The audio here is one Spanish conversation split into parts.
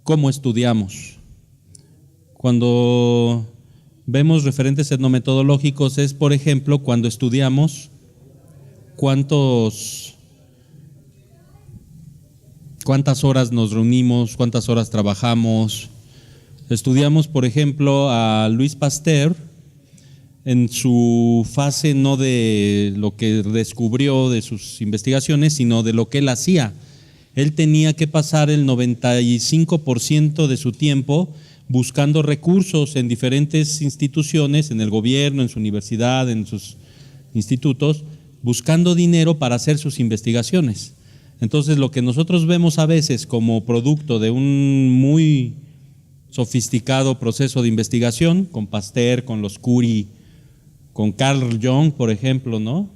cómo estudiamos. Cuando vemos referentes etnometodológicos es, por ejemplo, cuando estudiamos cuántas horas nos reunimos, cuántas horas trabajamos. Estudiamos, por ejemplo, a Louis Pasteur en su fase no de lo que descubrió de sus investigaciones, sino de lo que él hacía. Él tenía que pasar el 95% de su tiempo buscando recursos en diferentes instituciones, en el gobierno, en su universidad, en sus institutos, buscando dinero para hacer sus investigaciones. Entonces, lo que nosotros vemos a veces como producto de un muy sofisticado proceso de investigación, con Pasteur, con los Curie, con Carl Jung, por ejemplo, ¿no?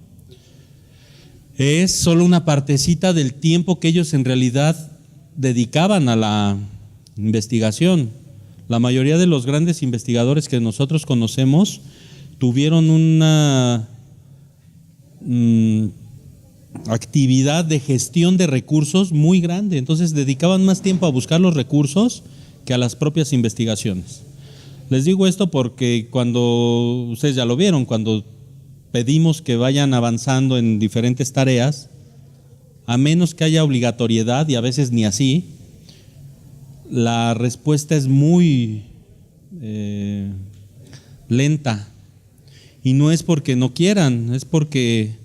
Es solo una partecita del tiempo que ellos en realidad dedicaban a la investigación. La mayoría de los grandes investigadores que nosotros conocemos tuvieron una actividad de gestión de recursos muy grande, entonces dedicaban más tiempo a buscar los recursos que a las propias investigaciones. Les digo esto porque cuando, ustedes ya lo vieron, cuando pedimos que vayan avanzando en diferentes tareas, a menos que haya obligatoriedad, y a veces ni así, la respuesta es muy lenta. Y no es porque no quieran, es porque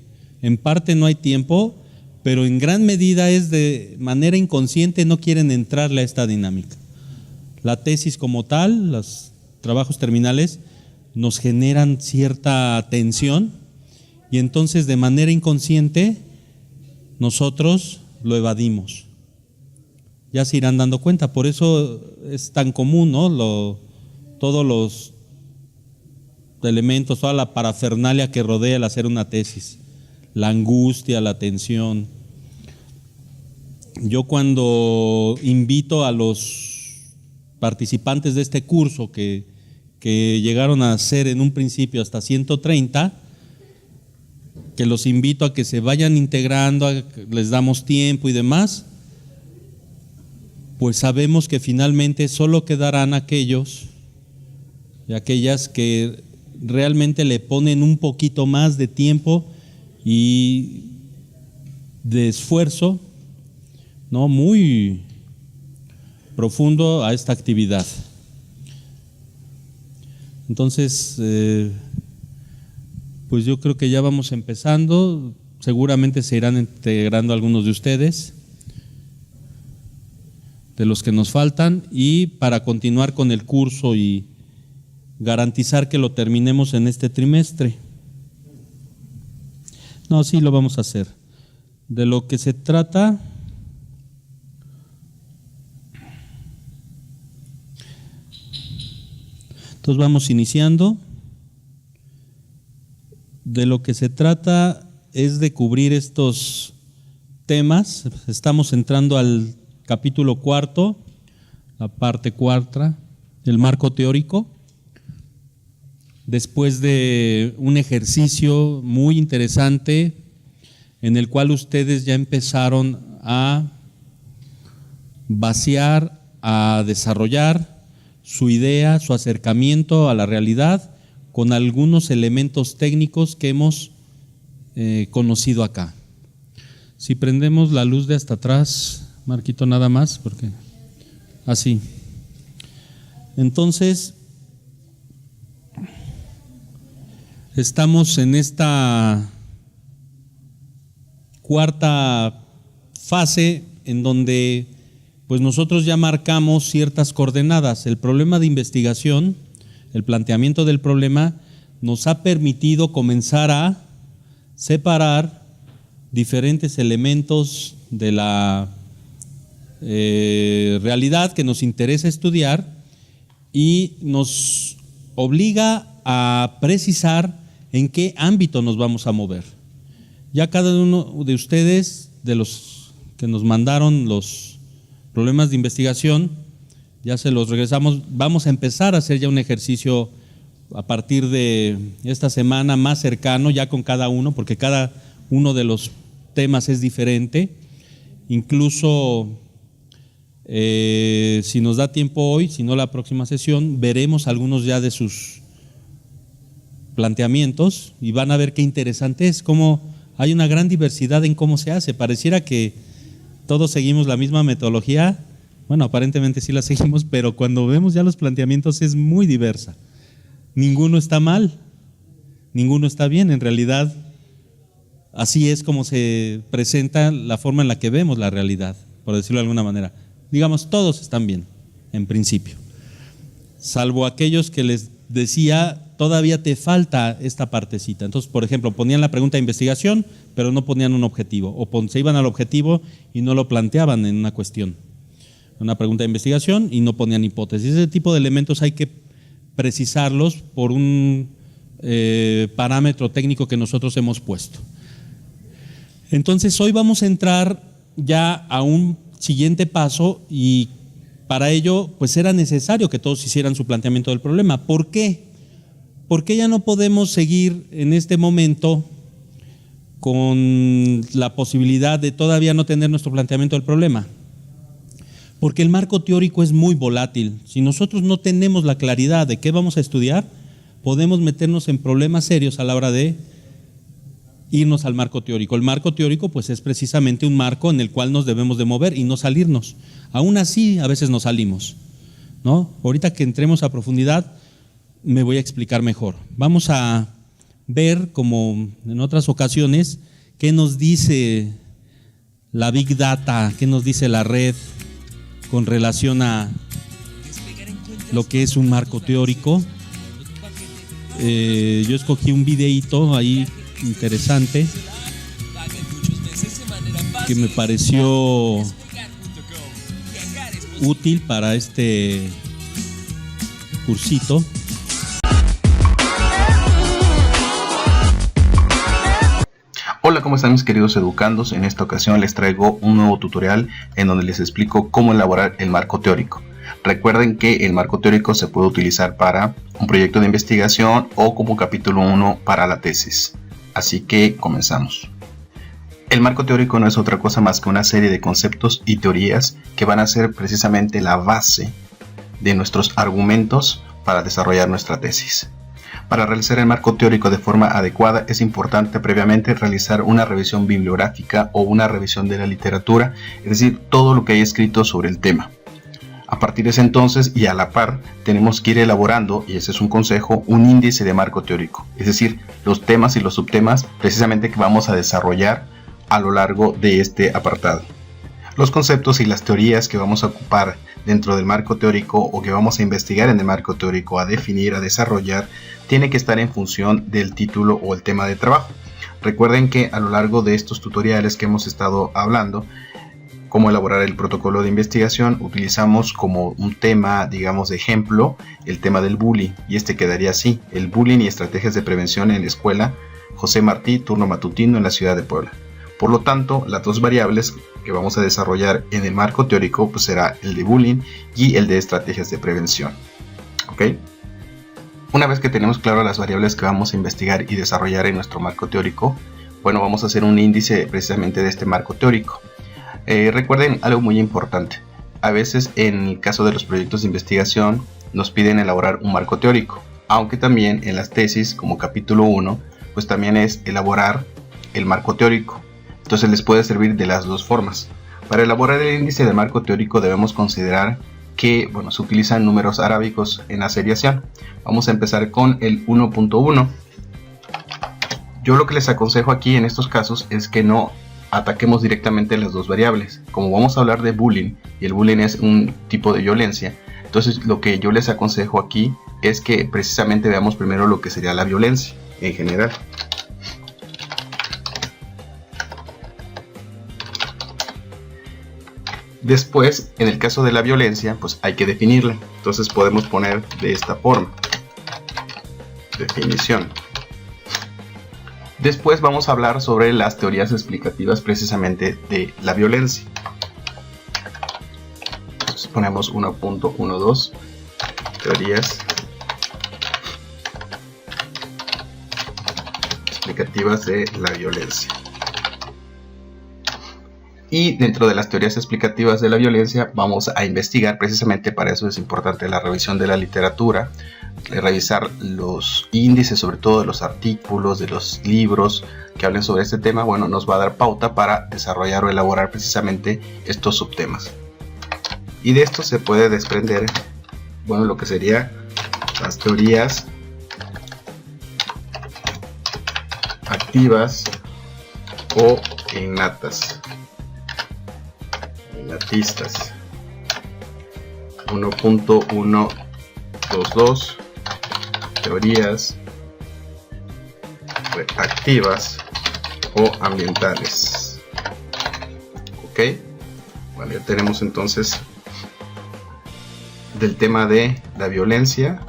en parte no hay tiempo, pero en gran medida es de manera inconsciente, no quieren entrarle a esta dinámica. La tesis como tal, los trabajos terminales, nos generan cierta tensión y entonces de manera inconsciente nosotros lo evadimos. Ya se irán dando cuenta, por eso es tan común, ¿no? Todos los elementos, toda la parafernalia que rodea el hacer una tesis, la angustia, la tensión. Yo cuando invito a los participantes de este curso que llegaron a ser en un principio hasta 130, que los invito a que se vayan integrando, les damos tiempo y demás, pues sabemos que finalmente solo quedarán aquellos y aquellas que realmente le ponen un poquito más de tiempo y de esfuerzo, ¿no? Muy profundo a esta actividad. Entonces, pues yo creo que ya vamos empezando. Seguramente se irán integrando algunos de ustedes, de los que nos faltan, y para continuar con el curso y garantizar que lo terminemos en este trimestre. No, sí lo vamos a hacer. De lo que se trata, entonces vamos iniciando. De lo que se trata es de cubrir estos temas. Estamos entrando al capítulo 4, la parte 4, el marco teórico. Después de un ejercicio muy interesante en el cual ustedes ya empezaron a vaciar, a desarrollar su idea, su acercamiento a la realidad con algunos elementos técnicos que hemos conocido acá. Si prendemos la luz de hasta atrás, Marquito, nada más, porque así. Entonces, estamos en esta cuarta fase en donde pues nosotros ya marcamos ciertas coordenadas. El problema de investigación, el planteamiento del problema, nos ha permitido comenzar a separar diferentes elementos de la realidad que nos interesa estudiar y nos obliga a precisar en qué ámbito nos vamos a mover. Ya cada uno de ustedes, de los que nos mandaron los problemas de investigación, ya se los regresamos. Vamos a empezar a hacer ya un ejercicio a partir de esta semana más cercano ya con cada uno, porque cada uno de los temas es diferente. Incluso Si nos da tiempo hoy, si no la próxima sesión, veremos algunos ya de sus planteamientos y van a ver qué interesante es, cómo hay una gran diversidad en cómo se hace. Pareciera que todos seguimos la misma metodología, bueno, aparentemente sí la seguimos, pero cuando vemos ya los planteamientos es muy diversa. Ninguno está mal, ninguno está bien, en realidad así es como se presenta la forma en la que vemos la realidad, por decirlo de alguna manera. Digamos, todos están bien, en principio, salvo aquellos que les decía, todavía te falta esta partecita. Entonces, por ejemplo, ponían la pregunta de investigación, pero no ponían un objetivo, o se iban al objetivo y no lo planteaban en una cuestión, una pregunta de investigación y no ponían hipótesis. Ese tipo de elementos hay que precisarlos por un parámetro técnico que nosotros hemos puesto. Entonces, hoy vamos a entrar ya a un siguiente paso y para ello, pues era necesario que todos hicieran su planteamiento del problema. ¿Por qué? Porque ya no podemos seguir en este momento con la posibilidad de todavía no tener nuestro planteamiento del problema. Porque el marco teórico es muy volátil. Si nosotros no tenemos la claridad de qué vamos a estudiar, podemos meternos en problemas serios a la hora de irnos al marco teórico. El marco teórico pues es precisamente un marco en el cual nos debemos de mover y no salirnos. Aún así a veces nos salimos, ¿no? Ahorita que entremos a profundidad me voy a explicar mejor. Vamos a ver, como en otras ocasiones, qué nos dice la Big Data, qué nos dice la red con relación a lo que es un marco teórico. Yo escogí un videíto ahí interesante que me pareció útil para este cursito. Hola, ¿cómo están mis queridos educandos? En esta ocasión les traigo un nuevo tutorial en donde les explico cómo elaborar el marco teórico. Recuerden que el marco teórico se puede utilizar para un proyecto de investigación o como capítulo 1 para la tesis. Así que comenzamos. El marco teórico no es otra cosa más que una serie de conceptos y teorías que van a ser precisamente la base de nuestros argumentos para desarrollar nuestra tesis. Para realizar el marco teórico de forma adecuada es importante previamente realizar una revisión bibliográfica o una revisión de la literatura, es decir, todo lo que hay escrito sobre el tema. A partir de ese entonces y a la par tenemos que ir elaborando, y ese es un consejo, un índice de marco teórico, es decir, los temas y los subtemas precisamente que vamos a desarrollar a lo largo de este apartado. Los conceptos y las teorías que vamos a ocupar dentro del marco teórico o que vamos a investigar en el marco teórico, a definir, a desarrollar, tiene que estar en función del título o el tema de trabajo. Recuerden que a lo largo de estos tutoriales que hemos estado hablando, cómo elaborar el protocolo de investigación, utilizamos como un tema, digamos, de ejemplo, el tema del bullying, y este quedaría así: el bullying y estrategias de prevención en la escuela José Martí, turno matutino en la ciudad de Puebla. Por lo tanto, las dos variables que vamos a desarrollar en el marco teórico pues será el de bullying y el de estrategias de prevención. ¿Ok? Una vez que tenemos claro las variables que vamos a investigar y desarrollar en nuestro marco teórico, bueno, vamos a hacer un índice precisamente de este marco teórico. Recuerden algo muy importante. A veces en el caso de los proyectos de investigación nos piden elaborar un marco teórico, aunque también en las tesis como capítulo 1 pues también es elaborar el marco teórico. Entonces les puede servir de las dos formas. Para elaborar el índice de marco teórico debemos considerar que se utilizan números arábicos en la seriación. Vamos a empezar con el 1.1. Yo lo que les aconsejo aquí en estos casos es que no ataquemos directamente las dos variables. Como vamos a hablar de bullying, y el bullying es un tipo de violencia, entonces lo que yo les aconsejo aquí es que precisamente veamos primero lo que sería la violencia en general. Después, en el caso de la violencia, pues hay que definirla. Entonces podemos poner de esta forma: definición. Después vamos a hablar sobre las teorías explicativas precisamente de la violencia. Entonces ponemos 1.12, teorías explicativas de la violencia. Y dentro de las teorías explicativas de la violencia vamos a investigar, precisamente para eso es importante la revisión de la literatura, revisar los índices, sobre todo de los artículos, de los libros que hablen sobre este tema. Bueno, nos va a dar pauta para desarrollar o elaborar precisamente estos subtemas. Y de esto se puede desprender, bueno, lo que sería las teorías activas o innatistas. 1.122 teorías activas o ambientales. Ok, bueno, ya tenemos entonces del tema de la violencia,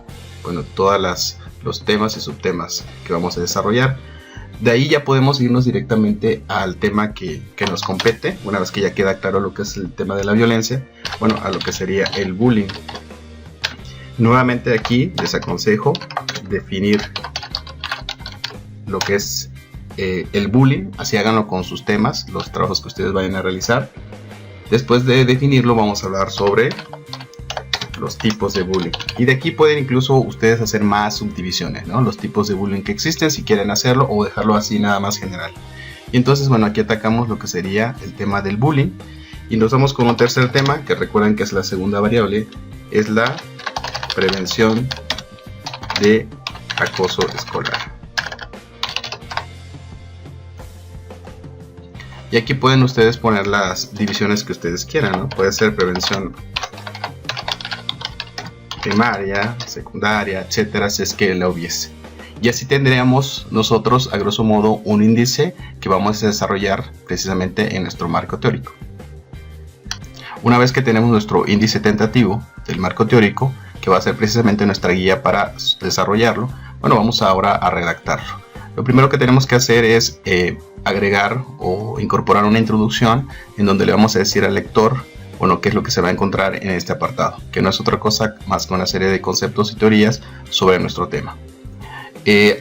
bueno, todos los temas y subtemas que vamos a desarrollar. De ahí ya podemos irnos directamente al tema que nos compete, una vez que ya queda claro lo que es el tema de la violencia, bueno, a lo que sería el bullying. Nuevamente aquí les aconsejo definir lo que es el bullying, así háganlo con sus temas, los trabajos que ustedes vayan a realizar. Después de definirlo vamos a hablar sobre los tipos de bullying, y de aquí pueden incluso ustedes hacer más subdivisiones, ¿no? Los tipos de bullying que existen, si quieren hacerlo, o dejarlo así nada más general. Y entonces, bueno, aquí atacamos lo que sería el tema del bullying, y nos vamos con un tercer tema, que recuerden que es la segunda variable, es la prevención de acoso escolar. Y aquí pueden ustedes poner las divisiones que ustedes quieran, ¿no? Puede ser prevención primaria, secundaria, etcétera, si es que la hubiese. Y así tendríamos nosotros, a grosso modo, un índice que vamos a desarrollar precisamente en nuestro marco teórico. Una vez que tenemos nuestro índice tentativo del marco teórico, que va a ser precisamente nuestra guía para desarrollarlo, bueno, vamos ahora a redactarlo. Lo primero que tenemos que hacer es agregar o incorporar una introducción en donde le vamos a decir al lector, bueno, qué es lo que se va a encontrar en este apartado, que no es otra cosa más que una serie de conceptos y teorías sobre nuestro tema.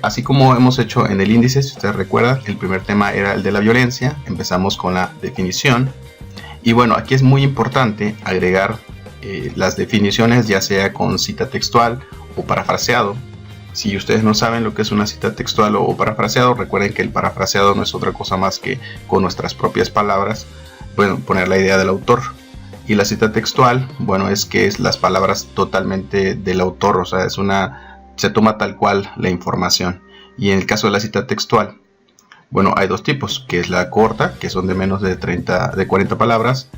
Así como hemos hecho en el índice, si ustedes recuerdan, el primer tema era el de la violencia, empezamos con la definición, y bueno, aquí es muy importante agregar las definiciones, ya sea con cita textual o parafraseado. Si ustedes no saben lo que es una cita textual o parafraseado, recuerden que el parafraseado no es otra cosa más que con nuestras propias palabras, bueno, poner la idea del autor. Y la cita textual, bueno, es que es las palabras totalmente del autor, o sea, se toma tal cual la información. Y en el caso de la cita textual, bueno, hay dos tipos, que es la corta, que son de menos de 40 palabras,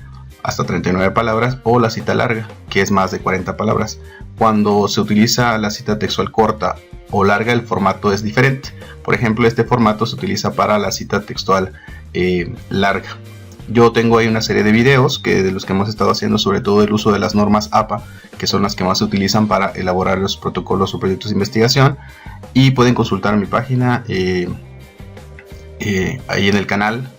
hasta 39 palabras, o la cita larga, que es más de 40 palabras. Cuando se utiliza la cita textual corta o larga, el formato es diferente. Por ejemplo, este formato se utiliza para la cita textual larga. Yo tengo ahí una serie de videos de los que hemos estado haciendo, sobre todo el uso de las normas APA, que son las que más se utilizan para elaborar los protocolos o proyectos de investigación, y pueden consultar mi página ahí en el canal,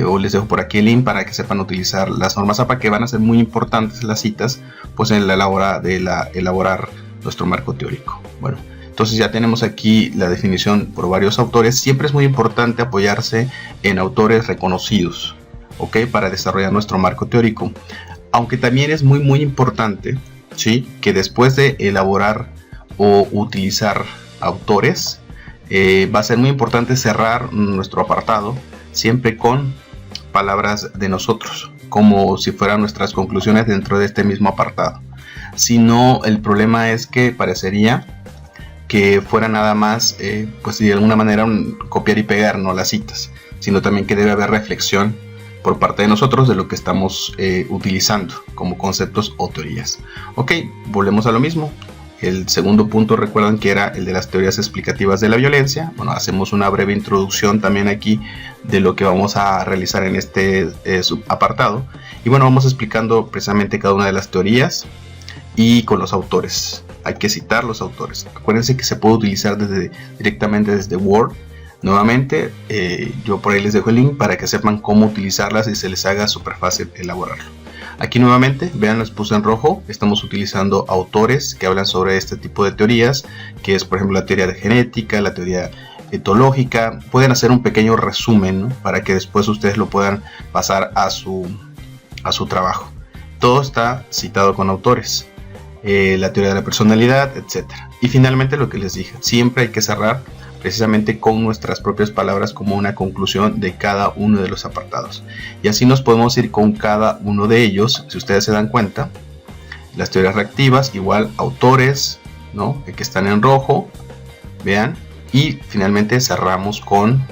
o les dejo por aquí el link para que sepan utilizar las normas APA, que van a ser muy importantes las citas pues en la hora de elaborar nuestro marco teórico. Bueno, entonces ya tenemos aquí la definición por varios autores. Siempre es muy importante apoyarse en autores reconocidos, ¿ok? Para desarrollar nuestro marco teórico. Aunque también es muy importante, ¿sí?, que después de elaborar o utilizar autores, va a ser muy importante cerrar nuestro apartado siempre con palabras de nosotros, como si fueran nuestras conclusiones dentro de este mismo apartado. Si no, el problema es que parecería que fuera nada más, pues de alguna manera copiar y pegar, no las citas, sino también que debe haber reflexión por parte de nosotros de lo que estamos utilizando como conceptos o teorías. Ok, volvemos a lo mismo. El segundo punto, recuerdan que era el de las teorías explicativas de la violencia. Bueno, hacemos una breve introducción también aquí de lo que vamos a realizar en este subapartado. Y bueno, vamos explicando precisamente cada una de las teorías y con los autores. Hay que citar los autores. Acuérdense que se puede utilizar directamente desde Word. Nuevamente, yo por ahí les dejo el link para que sepan cómo utilizarlas y se les haga súper fácil elaborarlo. Aquí nuevamente, vean, les puse en rojo, estamos utilizando autores que hablan sobre este tipo de teorías, que es por ejemplo la teoría de genética, la teoría etológica. Pueden hacer un pequeño resumen, ¿no?, para que después ustedes lo puedan pasar a su trabajo. Todo está citado con autores, la teoría de la personalidad, etc. Y finalmente, lo que les dije, siempre hay que cerrar precisamente con nuestras propias palabras como una conclusión de cada uno de los apartados. Y así nos podemos ir con cada uno de ellos. Si ustedes se dan cuenta, las teorías reactivas, igual autores, ¿no?, que están en rojo, vean, y finalmente cerramos con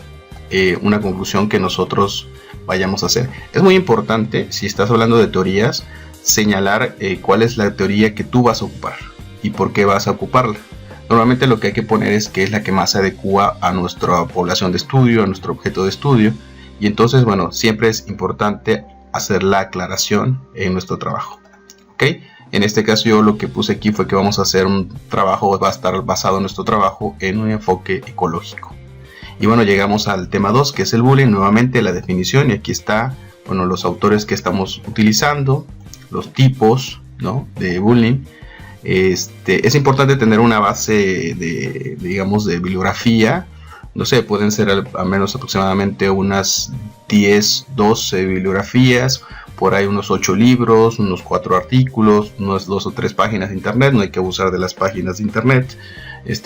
una conclusión que nosotros vayamos a hacer. Es muy importante, si estás hablando de teorías, señalar cuál es la teoría que tú vas a ocupar y por qué vas a ocuparla. Normalmente lo que hay que poner es que es la que más se adecua a nuestra población de estudio, a nuestro objeto de estudio, y entonces, bueno, siempre es importante hacer la aclaración en nuestro trabajo, ¿ok? En este caso yo lo que puse aquí fue que vamos a hacer un trabajo, va a estar basado en nuestro trabajo en un enfoque ecológico. Y bueno, llegamos al tema 2, que es el bullying, nuevamente la definición, y aquí está, bueno, los autores que estamos utilizando, los tipos, ¿no?, de bullying. Es importante tener una base de, digamos, de bibliografía. No sé, pueden ser al menos aproximadamente unas 10, 12 bibliografías, por ahí unos 8 libros, unos 4 artículos, unas 2 o 3 páginas de internet. No hay que abusar de las páginas de internet,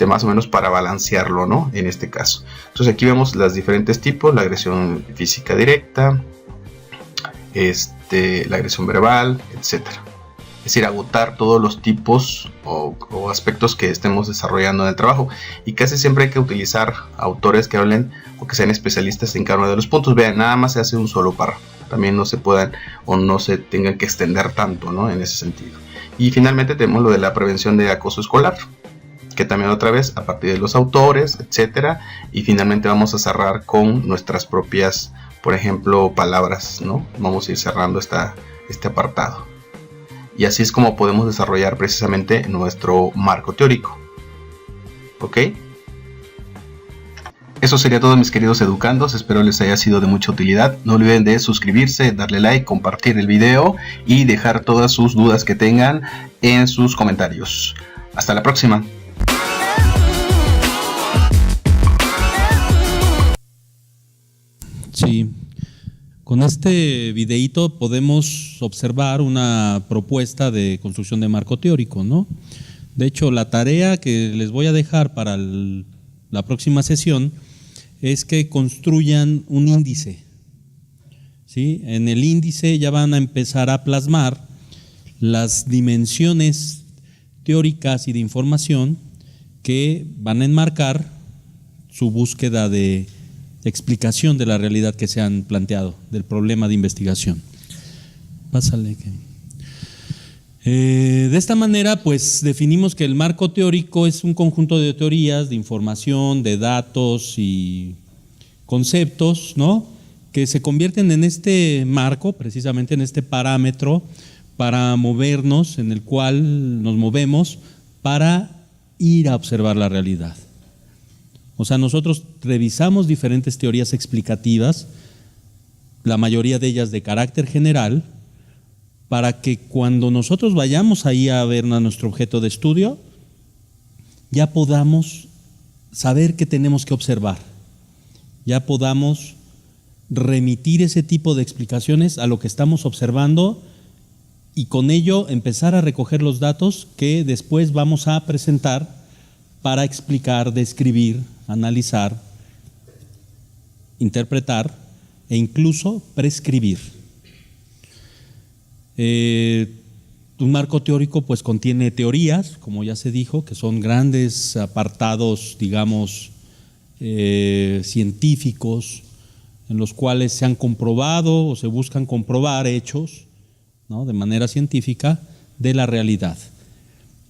más o menos para balancearlo, ¿no?, en este caso. Entonces aquí vemos los diferentes tipos: la agresión física directa, la agresión verbal, etcétera. Es decir, agotar todos los tipos o aspectos que estemos desarrollando en el trabajo. Y casi siempre hay que utilizar autores que hablen o que sean especialistas en cada uno de los puntos. Vean, nada más se hace un solo párrafo. También no se puedan o no se tengan que extender tanto, ¿no?, en ese sentido. Y finalmente tenemos lo de la prevención de acoso escolar, que también otra vez a partir de los autores, etcétera. Y finalmente vamos a cerrar con nuestras propias, por ejemplo, palabras, ¿no? Vamos a ir cerrando este apartado. Y así es como podemos desarrollar precisamente nuestro marco teórico. ¿Ok? Eso sería todo, mis queridos educandos. Espero les haya sido de mucha utilidad. No olviden de suscribirse, darle like, compartir el video y dejar todas sus dudas que tengan en sus comentarios. Hasta la próxima. Sí. Con este videíto podemos observar una propuesta de construcción de marco teórico, ¿no? De hecho, la tarea que les voy a dejar para la próxima sesión es que construyan un índice, ¿sí? En el índice ya van a empezar a plasmar las dimensiones teóricas y de información que van a enmarcar su búsqueda de explicación de la realidad que se han planteado, del problema de investigación. Pásale. De esta manera, pues definimos que el marco teórico es un conjunto de teorías, de información, de datos y conceptos, ¿no?, que se convierten en este marco, precisamente en este parámetro para movernos, en el cual nos movemos para ir a observar la realidad. O sea, nosotros revisamos diferentes teorías explicativas, la mayoría de ellas de carácter general, para que cuando nosotros vayamos ahí a ver a nuestro objeto de estudio, ya podamos saber qué tenemos que observar, ya podamos remitir ese tipo de explicaciones a lo que estamos observando y con ello empezar a recoger los datos que después vamos a presentar para explicar, describir, analizar, interpretar e incluso prescribir. Un marco teórico pues contiene teorías, como ya se dijo, que son grandes apartados, digamos, científicos, en los cuales se han comprobado o se buscan comprobar hechos, ¿no?, de manera científica de la realidad.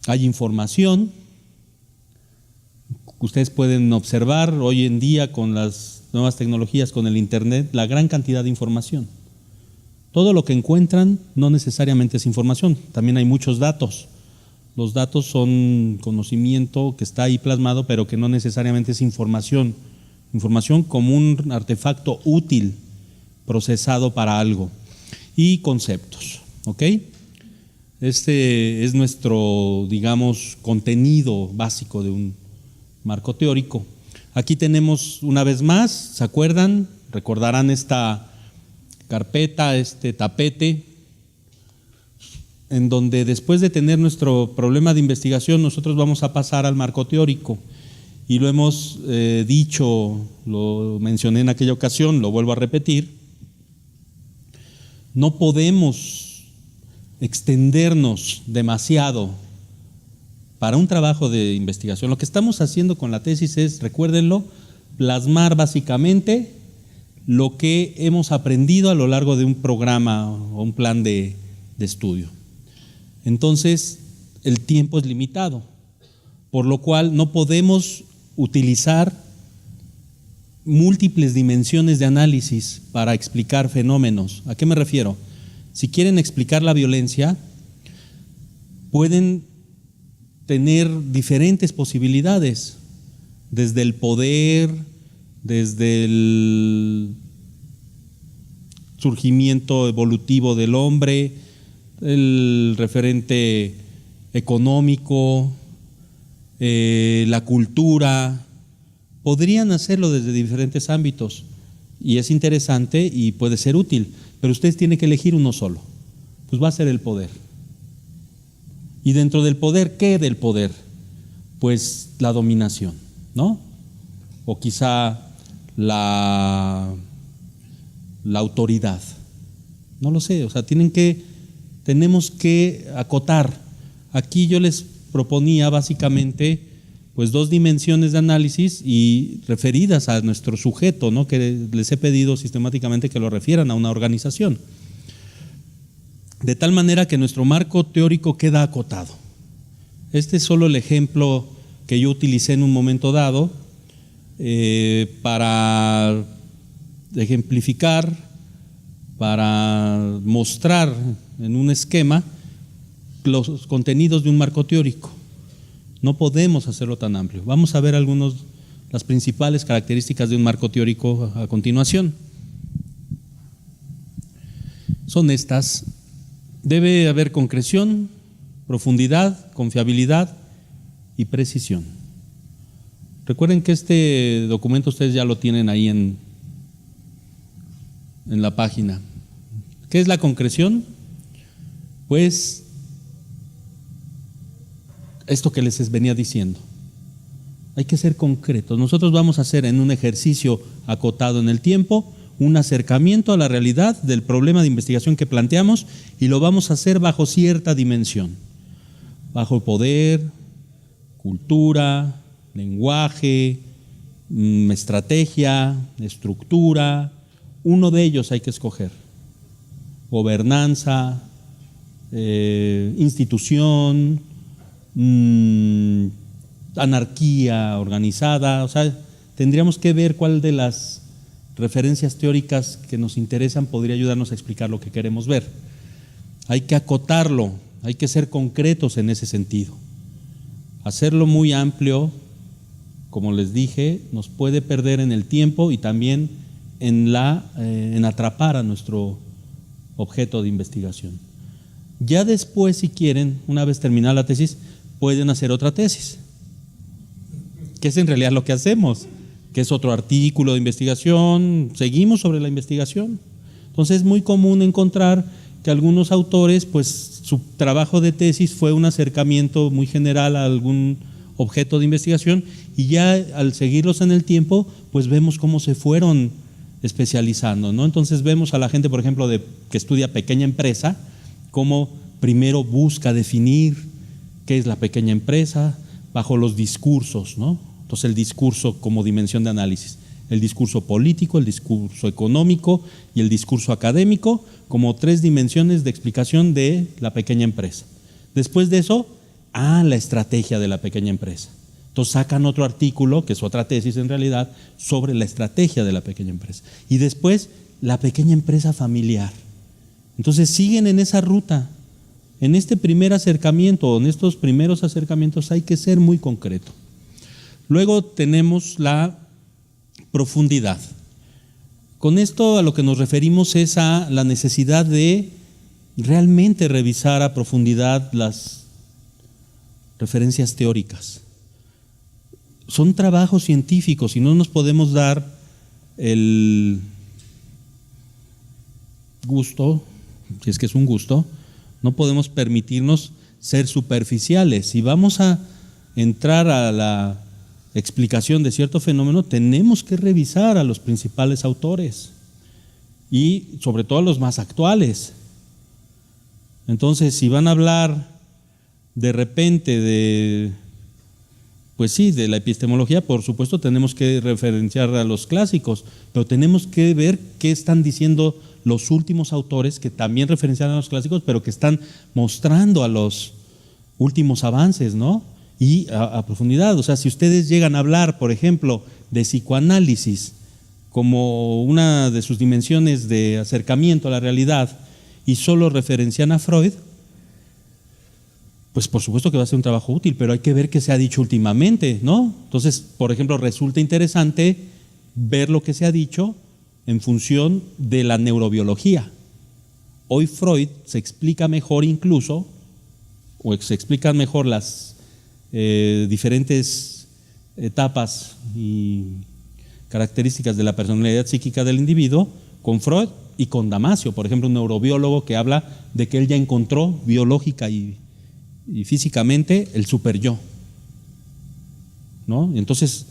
Hay información. Ustedes pueden observar hoy en día con las nuevas tecnologías, con el internet, la gran cantidad de información. Todo lo que encuentran no necesariamente es información, también hay muchos datos. Los datos son conocimiento que está ahí plasmado, pero que no necesariamente es información. Información como un artefacto útil, procesado para algo. Y conceptos, ¿ok? Este es nuestro, digamos, contenido básico de un marco teórico. Aquí tenemos una vez más, ¿se acuerdan? Recordarán esta carpeta, este tapete, en donde después de tener nuestro problema de investigación, nosotros vamos a pasar al marco teórico. Y lo hemos dicho, lo mencioné en aquella ocasión, lo vuelvo a repetir. No podemos extendernos demasiado para un trabajo de investigación. Lo que estamos haciendo con la tesis es, recuérdenlo, plasmar básicamente lo que hemos aprendido a lo largo de un programa o un plan de estudio. Entonces, el tiempo es limitado, por lo cual no podemos utilizar múltiples dimensiones de análisis para explicar fenómenos. ¿A qué me refiero? Si quieren explicar la violencia, pueden tener diferentes posibilidades, desde el poder, desde el surgimiento evolutivo del hombre, el referente económico, la cultura. Podrían hacerlo desde diferentes ámbitos y es interesante y puede ser útil, pero ustedes tienen que elegir uno solo, pues va a ser el poder. Y dentro del poder, ¿qué del poder? Pues la dominación, ¿no? O quizá la autoridad, no lo sé, o sea, tenemos que acotar. Aquí yo les proponía básicamente pues dos dimensiones de análisis y referidas a nuestro sujeto, ¿no? Que les he pedido sistemáticamente que lo refieran a una organización. De tal manera que nuestro marco teórico queda acotado. Este es solo el ejemplo que yo utilicé en un momento dado para ejemplificar, para mostrar en un esquema los contenidos de un marco teórico. No podemos hacerlo tan amplio. Vamos a ver las principales características de un marco teórico a continuación. Son estas. Debe haber concreción, profundidad, confiabilidad y precisión. Recuerden que este documento ustedes ya lo tienen ahí en la página. ¿Qué es la concreción? Pues esto que les venía diciendo. Hay que ser concretos. Nosotros vamos a hacer en un ejercicio acotado en el tiempo un acercamiento a la realidad del problema de investigación que planteamos y lo vamos a hacer bajo cierta dimensión. Bajo poder, cultura, lenguaje, estrategia, estructura. Uno de ellos hay que escoger. Gobernanza, institución, anarquía organizada. O sea, tendríamos que ver cuál de las referencias teóricas que nos interesan podría ayudarnos a explicar lo que queremos ver. Hay que acotarlo, hay que ser concretos en ese sentido. Hacerlo muy amplio, como les dije, nos puede perder en el tiempo y también en atrapar a nuestro objeto de investigación. Ya después, si quieren, una vez terminada la tesis, pueden hacer otra tesis, que es en realidad lo que hacemos, que es otro artículo de investigación, seguimos sobre la investigación. Entonces es muy común encontrar que algunos autores, pues su trabajo de tesis fue un acercamiento muy general a algún objeto de investigación y ya al seguirlos en el tiempo, pues vemos cómo se fueron especializando, ¿no? Entonces vemos a la gente, por ejemplo, que estudia pequeña empresa, cómo primero busca definir qué es la pequeña empresa bajo los discursos, ¿no? Entonces el discurso como dimensión de análisis, el discurso político, el discurso económico y el discurso académico como tres dimensiones de explicación de la pequeña empresa. Después de eso, la estrategia de la pequeña empresa. Entonces sacan otro artículo, que es otra tesis en realidad, sobre la estrategia de la pequeña empresa. Y después, la pequeña empresa familiar. Entonces siguen en esa ruta. En este primer acercamiento, o en estos primeros acercamientos, hay que ser muy concreto. Luego tenemos la profundidad. Con esto a lo que nos referimos es a la necesidad de realmente revisar a profundidad las referencias teóricas. son trabajos científicos y no nos podemos dar el gusto, si es que es un gusto, no podemos permitirnos ser superficiales. Si vamos a entrar a la explicación de cierto fenómeno, tenemos que revisar a los principales autores y sobre todo a los más actuales. Entonces, si van a hablar de repente de la epistemología, por supuesto tenemos que referenciar a los clásicos, pero tenemos que ver qué están diciendo los últimos autores que también referencian a los clásicos, pero que están mostrando a los últimos avances, ¿no? Y a profundidad. O sea, si ustedes llegan a hablar, por ejemplo, de psicoanálisis como una de sus dimensiones de acercamiento a la realidad y solo referencian a Freud, pues por supuesto que va a ser un trabajo útil, pero hay que ver qué se ha dicho últimamente, ¿no? Entonces, por ejemplo, resulta interesante ver lo que se ha dicho en función de la neurobiología. Hoy Freud se explica mejor incluso, o se explican mejor las diferentes etapas y características de la personalidad psíquica del individuo con Freud y con Damasio, por ejemplo, un neurobiólogo que habla de que él ya encontró biológica y físicamente el superyo, ¿no? Entonces,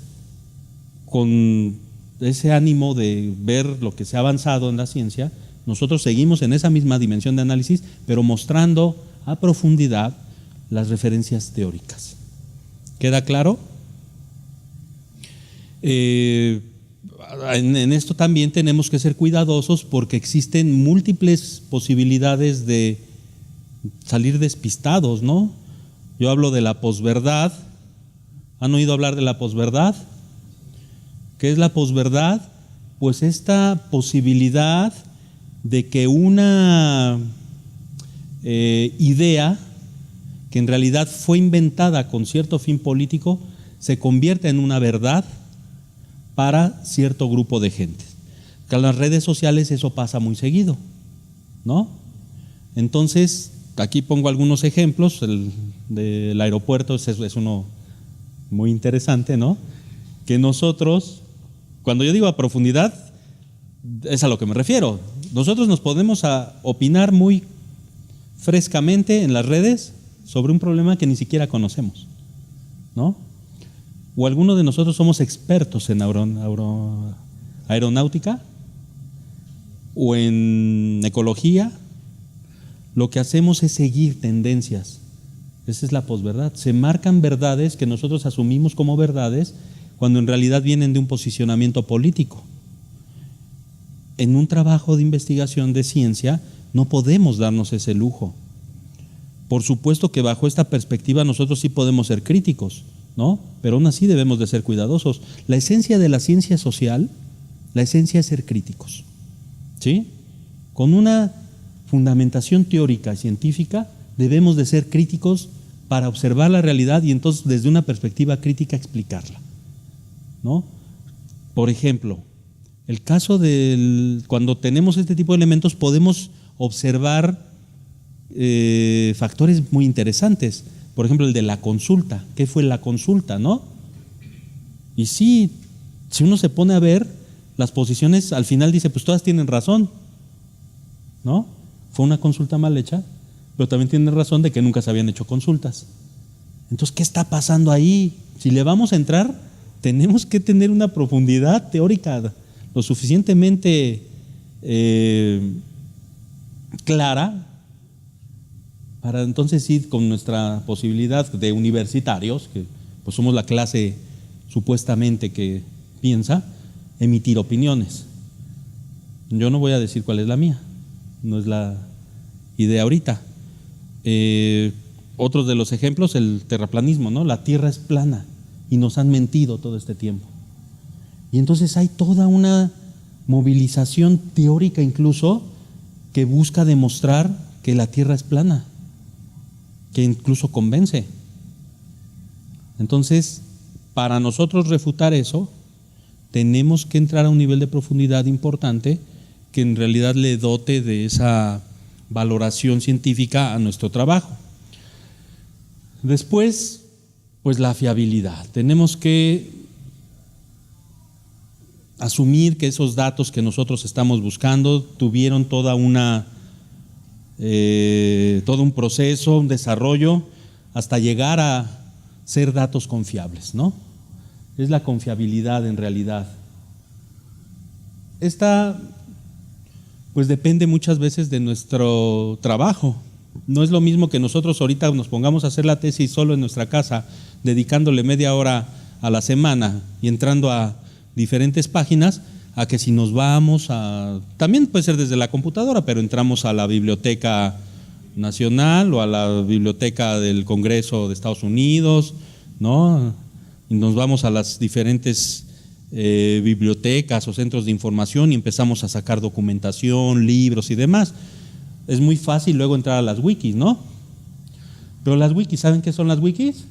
con ese ánimo de ver lo que se ha avanzado en la ciencia, nosotros seguimos en esa misma dimensión de análisis, pero mostrando a profundidad las referencias teóricas. ¿Queda claro? En esto también tenemos que ser cuidadosos porque existen múltiples posibilidades de salir despistados, ¿no? Yo hablo de la posverdad. ¿Han oído hablar de la posverdad? ¿Qué es la posverdad? Pues esta posibilidad de que una idea que en realidad fue inventada con cierto fin político se convierta en una verdad para cierto grupo de gente. Que en las redes sociales eso pasa muy seguido, ¿no? Entonces, aquí pongo algunos ejemplos. El del aeropuerto es uno muy interesante, ¿no? Que nosotros, cuando yo digo a profundidad, es a lo que me refiero. Nosotros nos podemos opinar muy frescamente en las redes sobre un problema que ni siquiera conocemos, ¿no? O algunos de nosotros somos expertos en aeronáutica o en ecología. Lo que hacemos es seguir tendencias. Esa es la posverdad. Se marcan verdades que nosotros asumimos como verdades cuando en realidad vienen de un posicionamiento político. En un trabajo de investigación de ciencia no podemos darnos ese lujo. Por supuesto que bajo esta perspectiva nosotros sí podemos ser críticos, ¿no? Pero aún así debemos de ser cuidadosos. La esencia de la ciencia social, la esencia es ser críticos, ¿sí? Con una fundamentación teórica y científica debemos de ser críticos para observar la realidad y entonces desde una perspectiva crítica explicarla, ¿no? Por ejemplo, el caso cuando tenemos este tipo de elementos podemos observar factores muy interesantes. Por ejemplo, el de la consulta. ¿Qué fue la consulta, no? Y sí, si uno se pone a ver las posiciones, al final dice, pues todas tienen razón, ¿no? Fue una consulta mal hecha, pero también tienen razón de que nunca se habían hecho consultas. Entonces, ¿qué está pasando ahí? Si le vamos a entrar, tenemos que tener una profundidad teórica lo suficientemente clara para entonces ir con nuestra posibilidad de universitarios, que pues somos la clase supuestamente que piensa, emitir opiniones. Yo no voy a decir cuál es la mía, no es la idea ahorita. Otro de los ejemplos, el terraplanismo, ¿no? La Tierra es plana y nos han mentido todo este tiempo. Y entonces hay toda una movilización teórica incluso que busca demostrar que la Tierra es plana, que incluso convence. Entonces, para nosotros refutar eso, tenemos que entrar a un nivel de profundidad importante que en realidad le dote de esa valoración científica a nuestro trabajo. Después, pues la fiabilidad. Tenemos que asumir que esos datos que nosotros estamos buscando tuvieron todo un proceso, un desarrollo, hasta llegar a ser datos confiables, ¿no? Es la confiabilidad en realidad. Esta, pues depende muchas veces de nuestro trabajo. No es lo mismo que nosotros ahorita nos pongamos a hacer la tesis solo en nuestra casa, dedicándole media hora a la semana y entrando a diferentes páginas, a que si nos vamos a, también puede ser desde la computadora, pero entramos a la Biblioteca Nacional o a la Biblioteca del Congreso de Estados Unidos, ¿no? Y nos vamos a las diferentes bibliotecas o centros de información y empezamos a sacar documentación, libros y demás. Es muy fácil luego entrar a las wikis, ¿no? Pero las wikis, ¿saben qué son las wikis?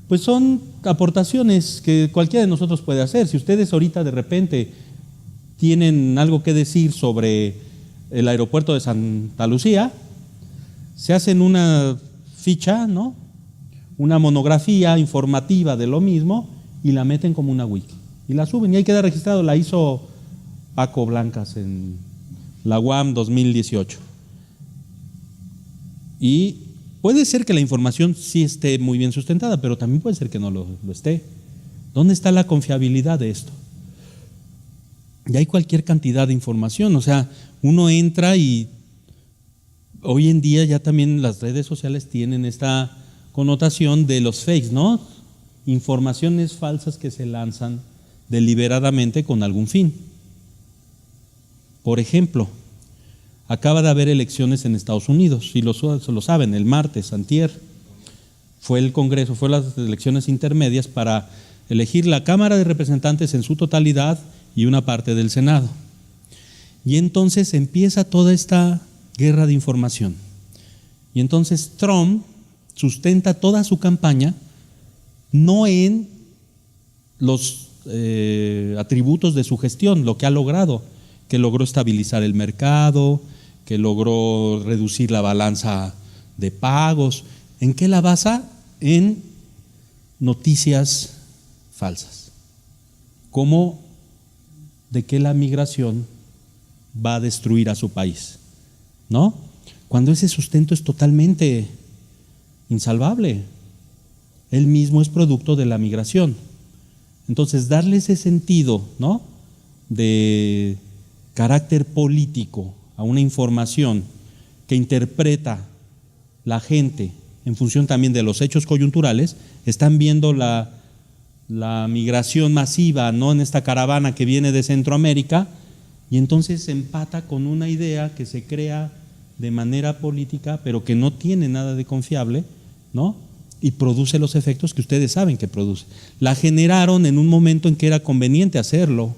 Pues son aportaciones que cualquiera de nosotros puede hacer. Si ustedes ahorita de repente tienen algo que decir sobre el aeropuerto de Santa Lucía, se hacen una ficha, ¿no? Una monografía informativa de lo mismo y la meten como una wiki. Y la suben y ahí queda registrado. La hizo Paco Blancas en la UAM 2018. Y puede ser que la información sí esté muy bien sustentada, pero también puede ser que no lo esté. ¿Dónde está la confiabilidad de esto? Y hay cualquier cantidad de información, o sea, uno entra y hoy en día ya también las redes sociales tienen esta connotación de los fakes, ¿no? Informaciones falsas que se lanzan deliberadamente con algún fin. Por ejemplo, acaba de haber elecciones en Estados Unidos, y lo saben, el martes, antier, fue el Congreso, fue las elecciones intermedias para elegir la Cámara de Representantes en su totalidad y una parte del Senado. Y entonces empieza toda esta guerra de información. Y entonces Trump sustenta toda su campaña no en los atributos de su gestión, lo que ha logrado, que logró estabilizar el mercado, que logró reducir la balanza de pagos. ¿En qué la basa? En noticias falsas. Como de que la migración va a destruir a su país, ¿no? Cuando ese sustento es totalmente insalvable. Él mismo es producto de la migración. Entonces, darle ese sentido, ¿no?, de carácter político a una información que interpreta la gente en función también de los hechos coyunturales. Están viendo la migración masiva, ¿no?, en esta caravana que viene de Centroamérica, y entonces se empata con una idea que se crea de manera política, pero que no tiene nada de confiable, ¿no?, y produce los efectos que ustedes saben que produce. La generaron en un momento en que era conveniente hacerlo,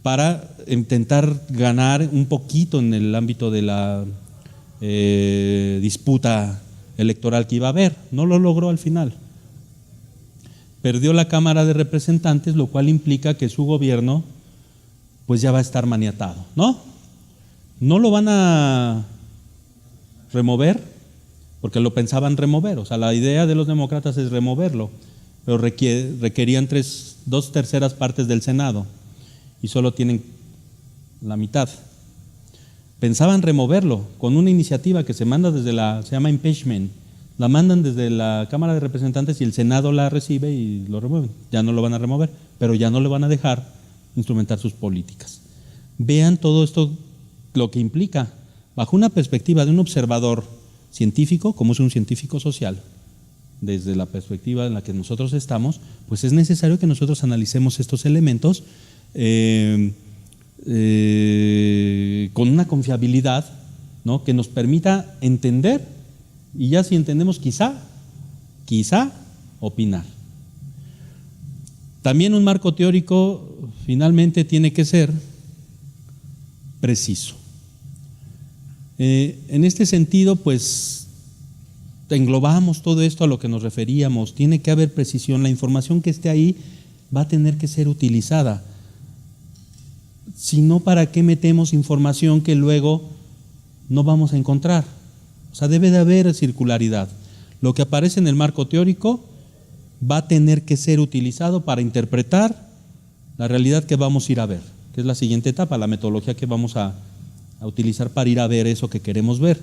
para intentar ganar un poquito en el ámbito de la disputa electoral que iba a haber. No lo logró al final. Perdió la Cámara de Representantes, lo cual implica que su gobierno pues ya va a estar maniatado, ¿no? No lo van a remover, porque lo pensaban remover. O sea, la idea de los demócratas es removerlo, pero requerían 2/3 partes del Senado y solo tienen la mitad. Pensaban removerlo con una iniciativa que se manda desde se llama impeachment. La mandan desde la Cámara de Representantes y el Senado la recibe y lo remueven. Ya no lo van a remover, pero ya no le van a dejar instrumentar sus políticas. Vean todo esto, lo que implica, bajo una perspectiva de un observador científico, como es un científico social, desde la perspectiva en la que nosotros estamos, pues es necesario que nosotros analicemos estos elementos con una confiabilidad, ¿no?, que nos permita entender, y ya si entendemos quizá opinar. También un marco teórico finalmente tiene que ser preciso. En este sentido, pues englobamos todo esto a lo que nos referíamos. Tiene que haber precisión. La información que esté ahí va a tener que ser utilizada. Si no, ¿para qué metemos información que luego no vamos a encontrar? O sea, debe de haber circularidad. Lo que aparece en el marco teórico va a tener que ser utilizado para interpretar la realidad que vamos a ir a ver, que es la siguiente etapa, la metodología que vamos a utilizar para ir a ver eso que queremos ver.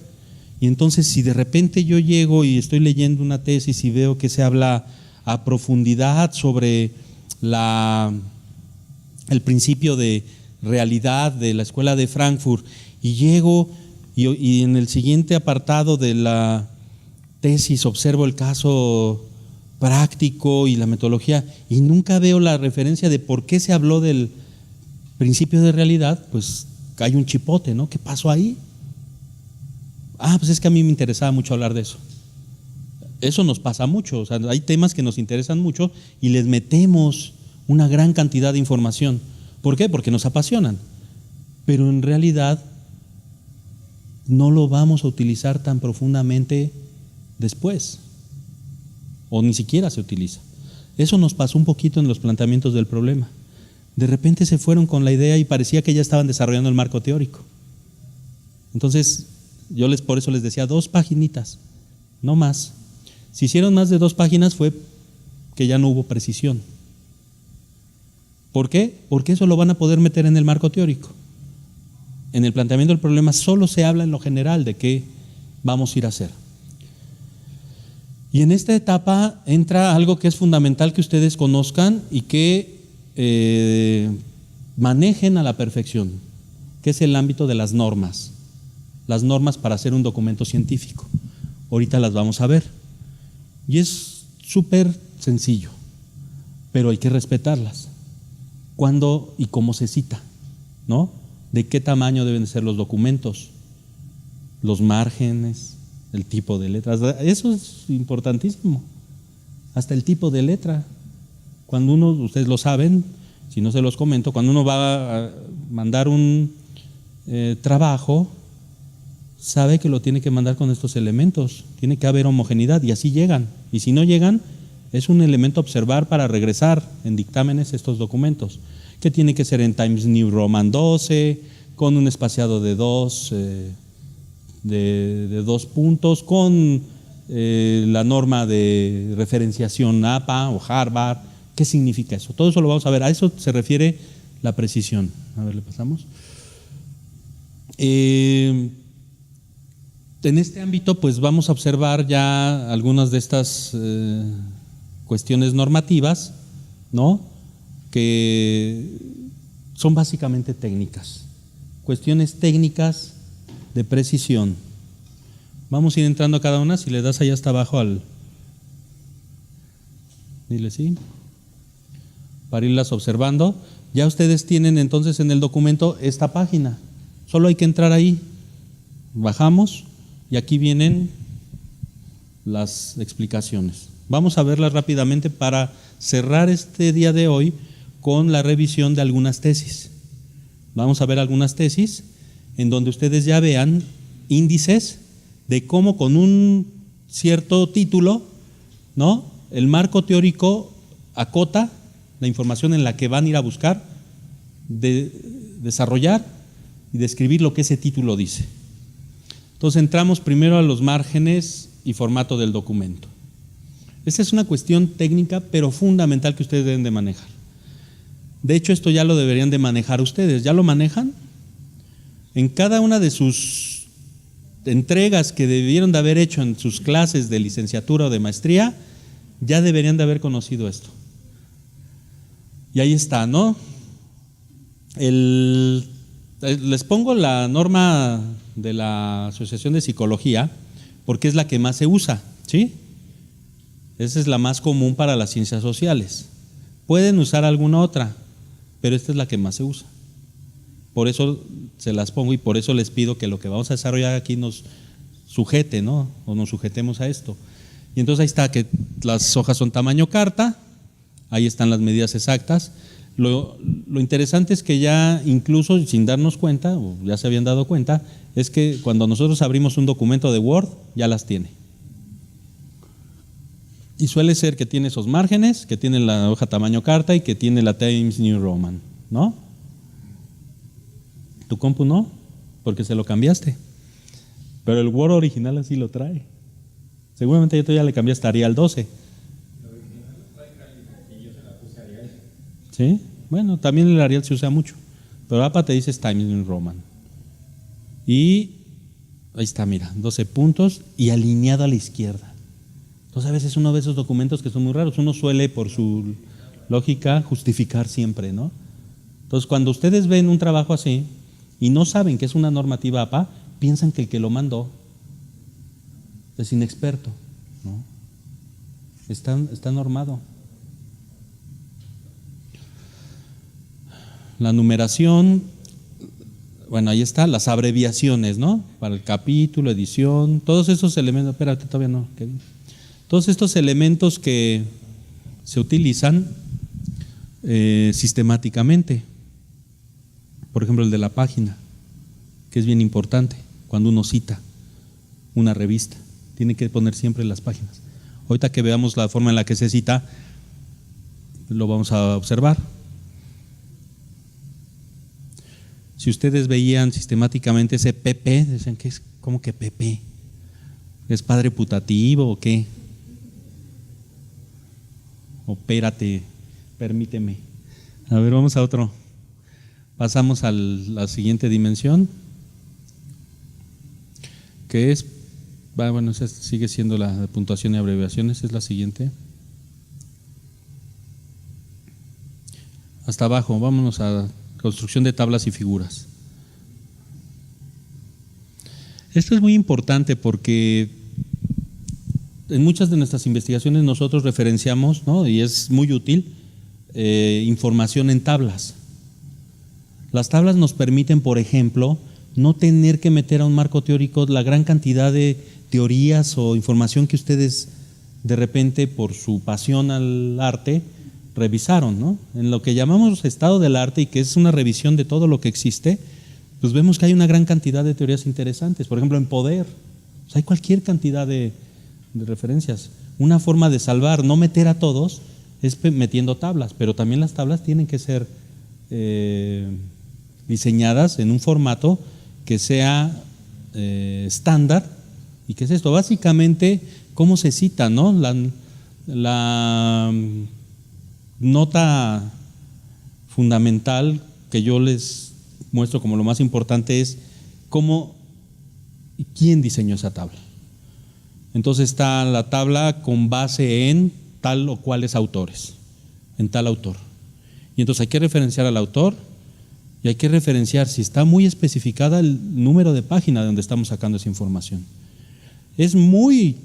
Y entonces, si de repente yo llego y estoy leyendo una tesis y veo que se habla a profundidad sobre el principio de realidad de la Escuela de Frankfurt, y llego y en el siguiente apartado de la tesis observo el caso práctico y la metodología y nunca veo la referencia de por qué se habló del principio de realidad, pues hay un chipote, ¿no? ¿Qué pasó ahí? Pues es que a mí me interesaba mucho hablar de eso. Eso nos pasa mucho, o sea, hay temas que nos interesan mucho y les metemos una gran cantidad de información. ¿Por qué? Porque nos apasionan. Pero en realidad no lo vamos a utilizar tan profundamente después. O ni siquiera se utiliza. Eso nos pasó un poquito en los planteamientos del problema. De repente se fueron con la idea y parecía que ya estaban desarrollando el marco teórico. Entonces, por eso les decía 2 paginitas, no más. Si hicieron más de 2 páginas fue que ya no hubo precisión. ¿Por qué? Porque eso lo van a poder meter en el marco teórico. En el planteamiento del problema solo se habla en lo general de qué vamos a ir a hacer. Y en esta etapa entra algo que es fundamental que ustedes conozcan y que manejen a la perfección, que es el ámbito de las normas. Las normas para hacer un documento científico. Ahorita las vamos a ver. Y es súper sencillo, pero hay que respetarlas. ¿Cuándo y cómo se cita? ¿No? ¿De qué tamaño deben ser los documentos? Los márgenes, el tipo de letras. Eso es importantísimo. Hasta el tipo de letra. Cuando ustedes lo saben, si no se los comento, cuando uno va a mandar un trabajo, sabe que lo tiene que mandar con estos elementos. Tiene que haber homogeneidad y así llegan. Y si no llegan, es un elemento a observar para regresar en dictámenes estos documentos, que tiene que ser en Times New Roman 12, con un espaciado de 2 puntos, con la norma de referenciación APA o Harvard. ¿Qué significa eso? Todo eso lo vamos a ver. A eso se refiere la precisión. A ver, le pasamos. En este ámbito, pues vamos a observar ya algunas de estas cuestiones normativas, ¿no? Que son básicamente técnicas, cuestiones técnicas de precisión. Vamos a ir entrando a cada una. Si le das allá hasta abajo dile sí, para irlas observando. Ya ustedes tienen entonces en el documento esta página, solo hay que entrar ahí, bajamos y aquí vienen las explicaciones. Vamos a verlas rápidamente para cerrar este día de hoy con la revisión de algunas tesis. Vamos a ver algunas tesis en donde ustedes ya vean índices de cómo con un cierto título, ¿no?, el marco teórico acota la información en la que van a ir a buscar, desarrollar y describir lo que ese título dice. Entonces entramos primero a los márgenes y formato del documento. Esta es una cuestión técnica, pero fundamental que ustedes deben de manejar. De hecho, esto ya lo deberían de manejar ustedes. ¿Ya lo manejan? En cada una de sus entregas que debieron de haber hecho en sus clases de licenciatura o de maestría, ya deberían de haber conocido esto. Y ahí está, ¿no? Les pongo la norma de la Asociación de Psicología porque es la que más se usa, ¿sí? Esa es la más común para las ciencias sociales. Pueden usar alguna otra, pero esta es la que más se usa. Por eso se las pongo y por eso les pido que lo que vamos a desarrollar aquí nos sujete, ¿no? O nos sujetemos a esto. Y entonces ahí está, que las hojas son tamaño carta, ahí están las medidas exactas. Lo interesante es que ya incluso sin darnos cuenta, o ya se habían dado cuenta, es que cuando nosotros abrimos un documento de Word, ya las tiene. Y suele ser que tiene esos márgenes, que tiene la hoja tamaño carta y que tiene la Times New Roman, ¿no? Tu compu no, porque se lo cambiaste. Pero el Word original así lo trae. Seguramente tú ya le cambiaste a Arial 12. ¿Sí? Bueno, también el Arial se usa mucho, pero APA te dice Times New Roman. Y ahí está, mira, 12 puntos y alineado a la izquierda. Entonces a veces uno ve esos documentos que son muy raros, uno suele por su lógica justificar siempre, ¿no? Entonces cuando ustedes ven un trabajo así y no saben que es una normativa APA, piensan que el que lo mandó es inexperto, ¿no? Está normado. La numeración, bueno, ahí está, las abreviaciones, ¿no? Para el capítulo, edición, todos esos elementos, espérate, todavía no, Kevin. Todos estos elementos que se utilizan sistemáticamente. Por ejemplo, el de la página, que es bien importante cuando uno cita una revista. Tiene que poner siempre las páginas. Ahorita que veamos la forma en la que se cita, lo vamos a observar. Si ustedes veían sistemáticamente ese PP, decían que es como que PP, ¿es padre putativo o qué? O espérate, permíteme. A ver, vamos a otro. Pasamos a la siguiente dimensión, que es, bueno, esa sigue siendo la de puntuación y abreviaciones, es la siguiente. Hasta abajo, vámonos a construcción de tablas y figuras. Esto es muy importante porque en muchas de nuestras investigaciones nosotros referenciamos, ¿no? Y es muy útil, información en tablas. Las tablas nos permiten, por ejemplo, no tener que meter a un marco teórico la gran cantidad de teorías o información que ustedes de repente por su pasión al arte revisaron, ¿no? En lo que llamamos estado del arte y que es una revisión de todo lo que existe, pues vemos que hay una gran cantidad de teorías interesantes. Por ejemplo, en poder, pues hay cualquier cantidad de referencias. Una forma de salvar, no meter a todos, es metiendo tablas, pero también las tablas tienen que ser diseñadas en un formato que sea estándar. ¿Y qué es esto? Básicamente, ¿cómo se cita, no? La nota fundamental que yo les muestro como lo más importante es cómo y quién diseñó esa tabla. Entonces está la tabla con base en tal o cuales autores, en tal autor. Y entonces hay que referenciar al autor y hay que referenciar, si está muy especificada, el número de página de donde estamos sacando esa información. Es muy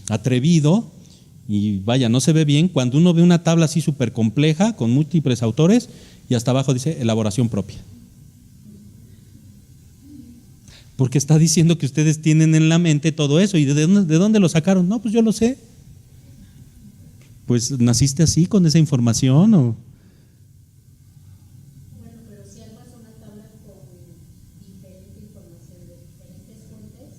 atrevido y vaya, no se ve bien cuando uno ve una tabla así súper compleja con múltiples autores y hasta abajo dice elaboración propia. Porque está diciendo que ustedes tienen en la mente todo eso. ¿Y de dónde lo sacaron? No, pues yo lo sé. Pues naciste así con esa información o… Bueno, pero si armas una tabla con diferente información de diferentes fuentes.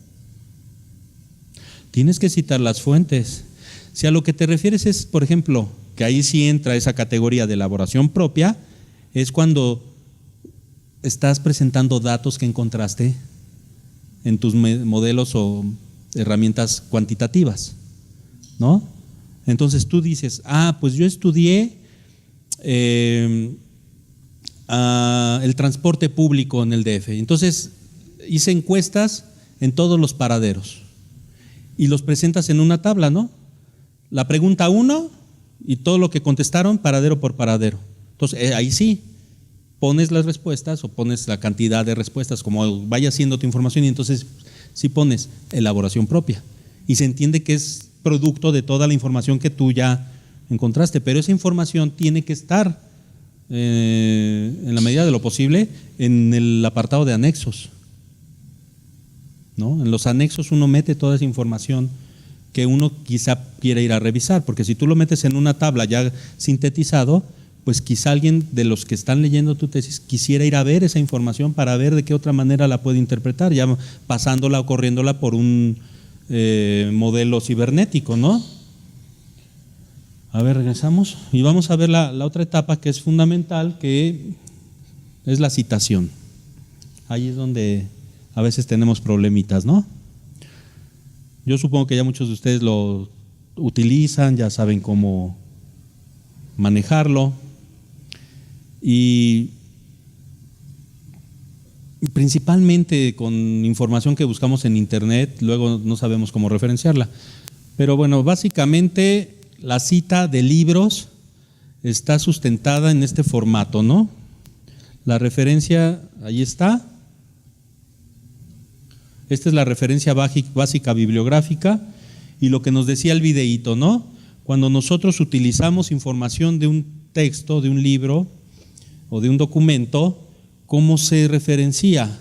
Tienes que citar las fuentes. Si a lo que te refieres es, por ejemplo, que ahí sí entra esa categoría de elaboración propia, es cuando estás presentando datos que encontraste en tus modelos o herramientas cuantitativas, ¿no? Entonces tú dices, pues yo estudié el transporte público en el DF. Entonces hice encuestas en todos los paraderos y los presentas en una tabla, ¿no? La pregunta 1 y todo lo que contestaron paradero por paradero. Entonces ahí sí pones las respuestas o pones la cantidad de respuestas como vaya siendo tu información y entonces sí pones elaboración propia y se entiende que es producto de toda la información que tú ya encontraste, pero esa información tiene que estar en la medida de lo posible en el apartado de anexos, ¿no? En los anexos uno mete toda esa información que uno quizá quiera ir a revisar, porque si tú lo metes en una tabla ya sintetizado, pues quizá alguien de los que están leyendo tu tesis quisiera ir a ver esa información para ver de qué otra manera la puede interpretar, ya pasándola o corriéndola por un modelo cibernético, ¿no? A ver, regresamos y vamos a ver la otra etapa que es fundamental, que es la citación. Ahí es donde a veces tenemos problemitas, ¿no? Yo supongo que ya muchos de ustedes lo utilizan, ya saben cómo manejarlo. Y principalmente con información que buscamos en internet, luego no sabemos cómo referenciarla. Pero bueno, básicamente la cita de libros está sustentada en este formato, ¿no? La referencia, ahí está. Esta es la referencia básica bibliográfica y lo que nos decía el videíto, ¿no? Cuando nosotros utilizamos información de un texto, de un libro o de un documento, ¿cómo se referencia?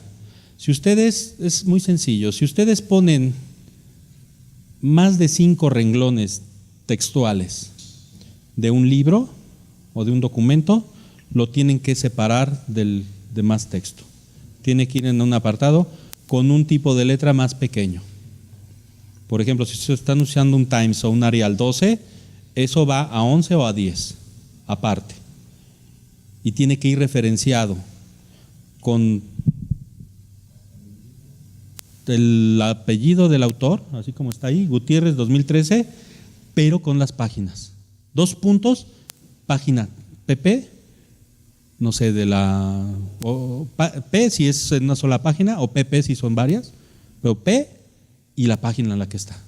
Si ustedes, es muy sencillo, si ustedes ponen más de 5 renglones textuales de un libro o de un documento, lo tienen que separar del demás texto. Tiene que ir en un apartado con un tipo de letra más pequeño. Por ejemplo, si se están usando un Times o un Arial 12, eso va a 11 o a 10, aparte. Y tiene que ir referenciado con el apellido del autor, así como está ahí, Gutiérrez 2013, pero con las páginas. 2 puntos, página PP, no sé, de la P si es en una sola página, o PP si son varias, pero P y la página en la que está.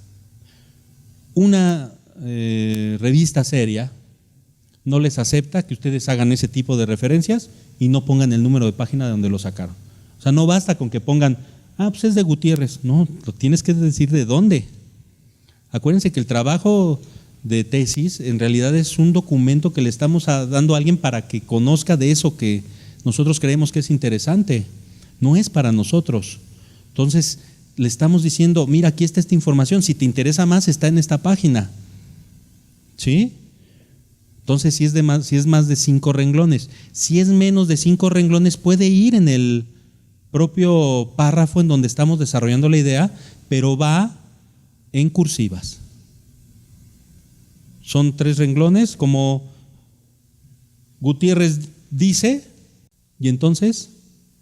Una revista seria no les acepta que ustedes hagan ese tipo de referencias y no pongan el número de página de donde lo sacaron. O sea, no basta con que pongan, pues es de Gutiérrez. No, lo tienes que decir de dónde. Acuérdense que el trabajo de tesis en realidad es un documento que le estamos dando a alguien para que conozca de eso que nosotros creemos que es interesante. No es para nosotros. Entonces, le estamos diciendo, mira, aquí está esta información, si te interesa más, está en esta página. ¿Sí? Entonces, si es más de 5 renglones. Si es menos de 5 renglones, puede ir en el propio párrafo en donde estamos desarrollando la idea, pero va en cursivas. Son 3 renglones, como Gutiérrez dice, y entonces,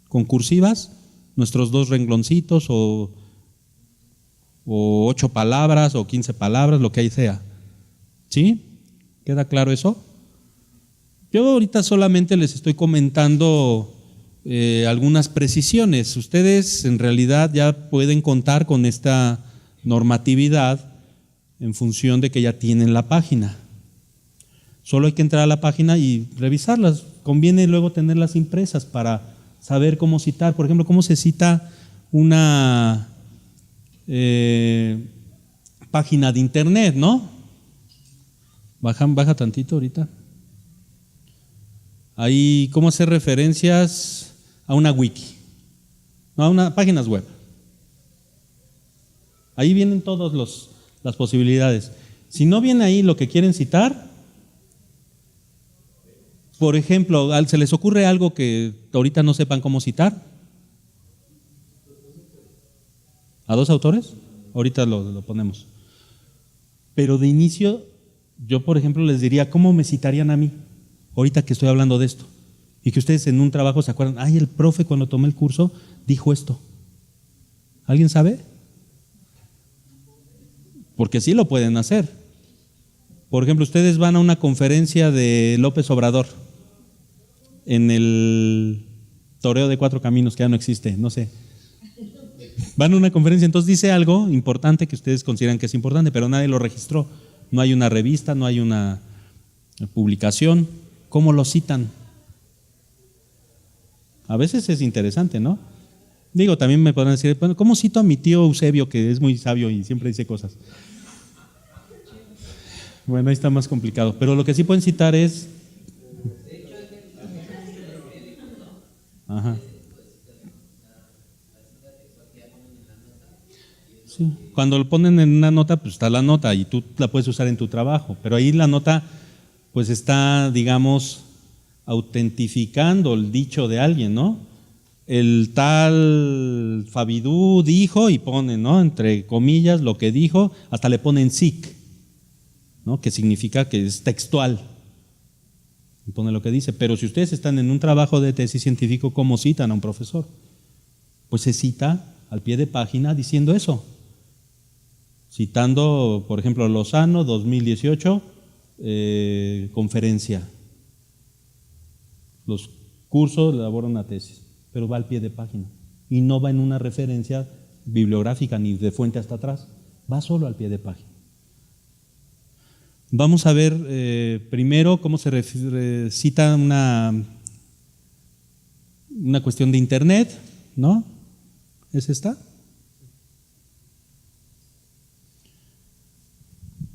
con cursivas, nuestros 2 rengloncitos o 8 palabras o 15 palabras, lo que ahí sea. ¿Sí? ¿Queda claro eso? Yo ahorita solamente les estoy comentando algunas precisiones. Ustedes en realidad ya pueden contar con esta normatividad en función de que ya tienen la página. Solo hay que entrar a la página y revisarlas. Conviene luego tenerlas impresas para saber cómo citar. Por ejemplo, cómo se cita una página de internet, ¿no? Baja tantito ahorita. Ahí, ¿cómo hacer referencias a una wiki? No, a unas páginas web. Ahí vienen todas las posibilidades. Si no viene ahí lo que quieren citar, por ejemplo, ¿se les ocurre algo que ahorita no sepan cómo citar? ¿A 2 autores? Ahorita lo ponemos. Pero de inicio, yo por ejemplo les diría, ¿cómo me citarían a mí? Ahorita que estoy hablando de esto. Y que ustedes en un trabajo se acuerdan, el profe cuando tomé el curso dijo esto. ¿Alguien sabe? Porque sí lo pueden hacer. Por ejemplo, ustedes van a una conferencia de López Obrador en el Toreo de 4 Caminos, que ya no existe, no sé. Van a una conferencia, entonces dice algo importante que ustedes consideran que es importante, pero nadie lo registró. No hay una revista, no hay una publicación. ¿Cómo lo citan? A veces es interesante, ¿no? Digo, también me podrán decir, bueno, ¿cómo cito a mi tío Eusebio, que es muy sabio y siempre dice cosas? Bueno, ahí está más complicado. Pero lo que sí pueden citar es... Ajá. Sí. Cuando lo ponen en una nota, pues está la nota y tú la puedes usar en tu trabajo. Pero ahí la nota, pues está, digamos, autentificando el dicho de alguien, ¿no? El tal Fabidú dijo y ponen, ¿no? Entre comillas lo que dijo, hasta le ponen SIC, ¿no? Que significa que es textual. Pone lo que dice. Pero si ustedes están en un trabajo de tesis científico, ¿cómo citan a un profesor? Pues se cita al pie de página diciendo eso. Citando, por ejemplo, Lozano 2018, conferencia. los cursos, elabora una tesis, pero va al pie de página y no va en una referencia bibliográfica ni de fuente hasta atrás, va solo al pie de página. Vamos a ver primero cómo se cita una cuestión de internet, ¿no? ¿Es esta?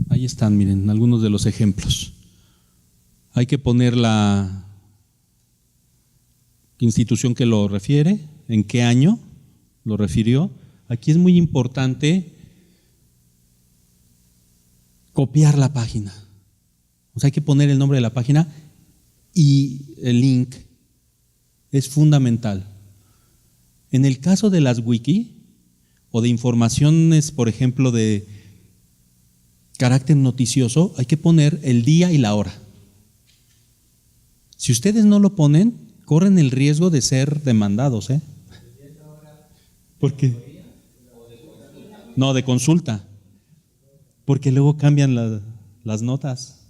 Ahí están, miren, algunos de los ejemplos. Hay que poner la institución que lo refiere, en qué año lo refirió. Aquí es muy importante copiar la página. O sea, hay que poner el nombre de la página y el link. Es fundamental. En el caso de las wiki o de informaciones, por ejemplo, de carácter noticioso, hay que poner el día y la hora. Si ustedes no lo ponen, corren el riesgo de ser demandados, ¿eh? ¿Por qué? No, de consulta. Porque luego cambian las notas.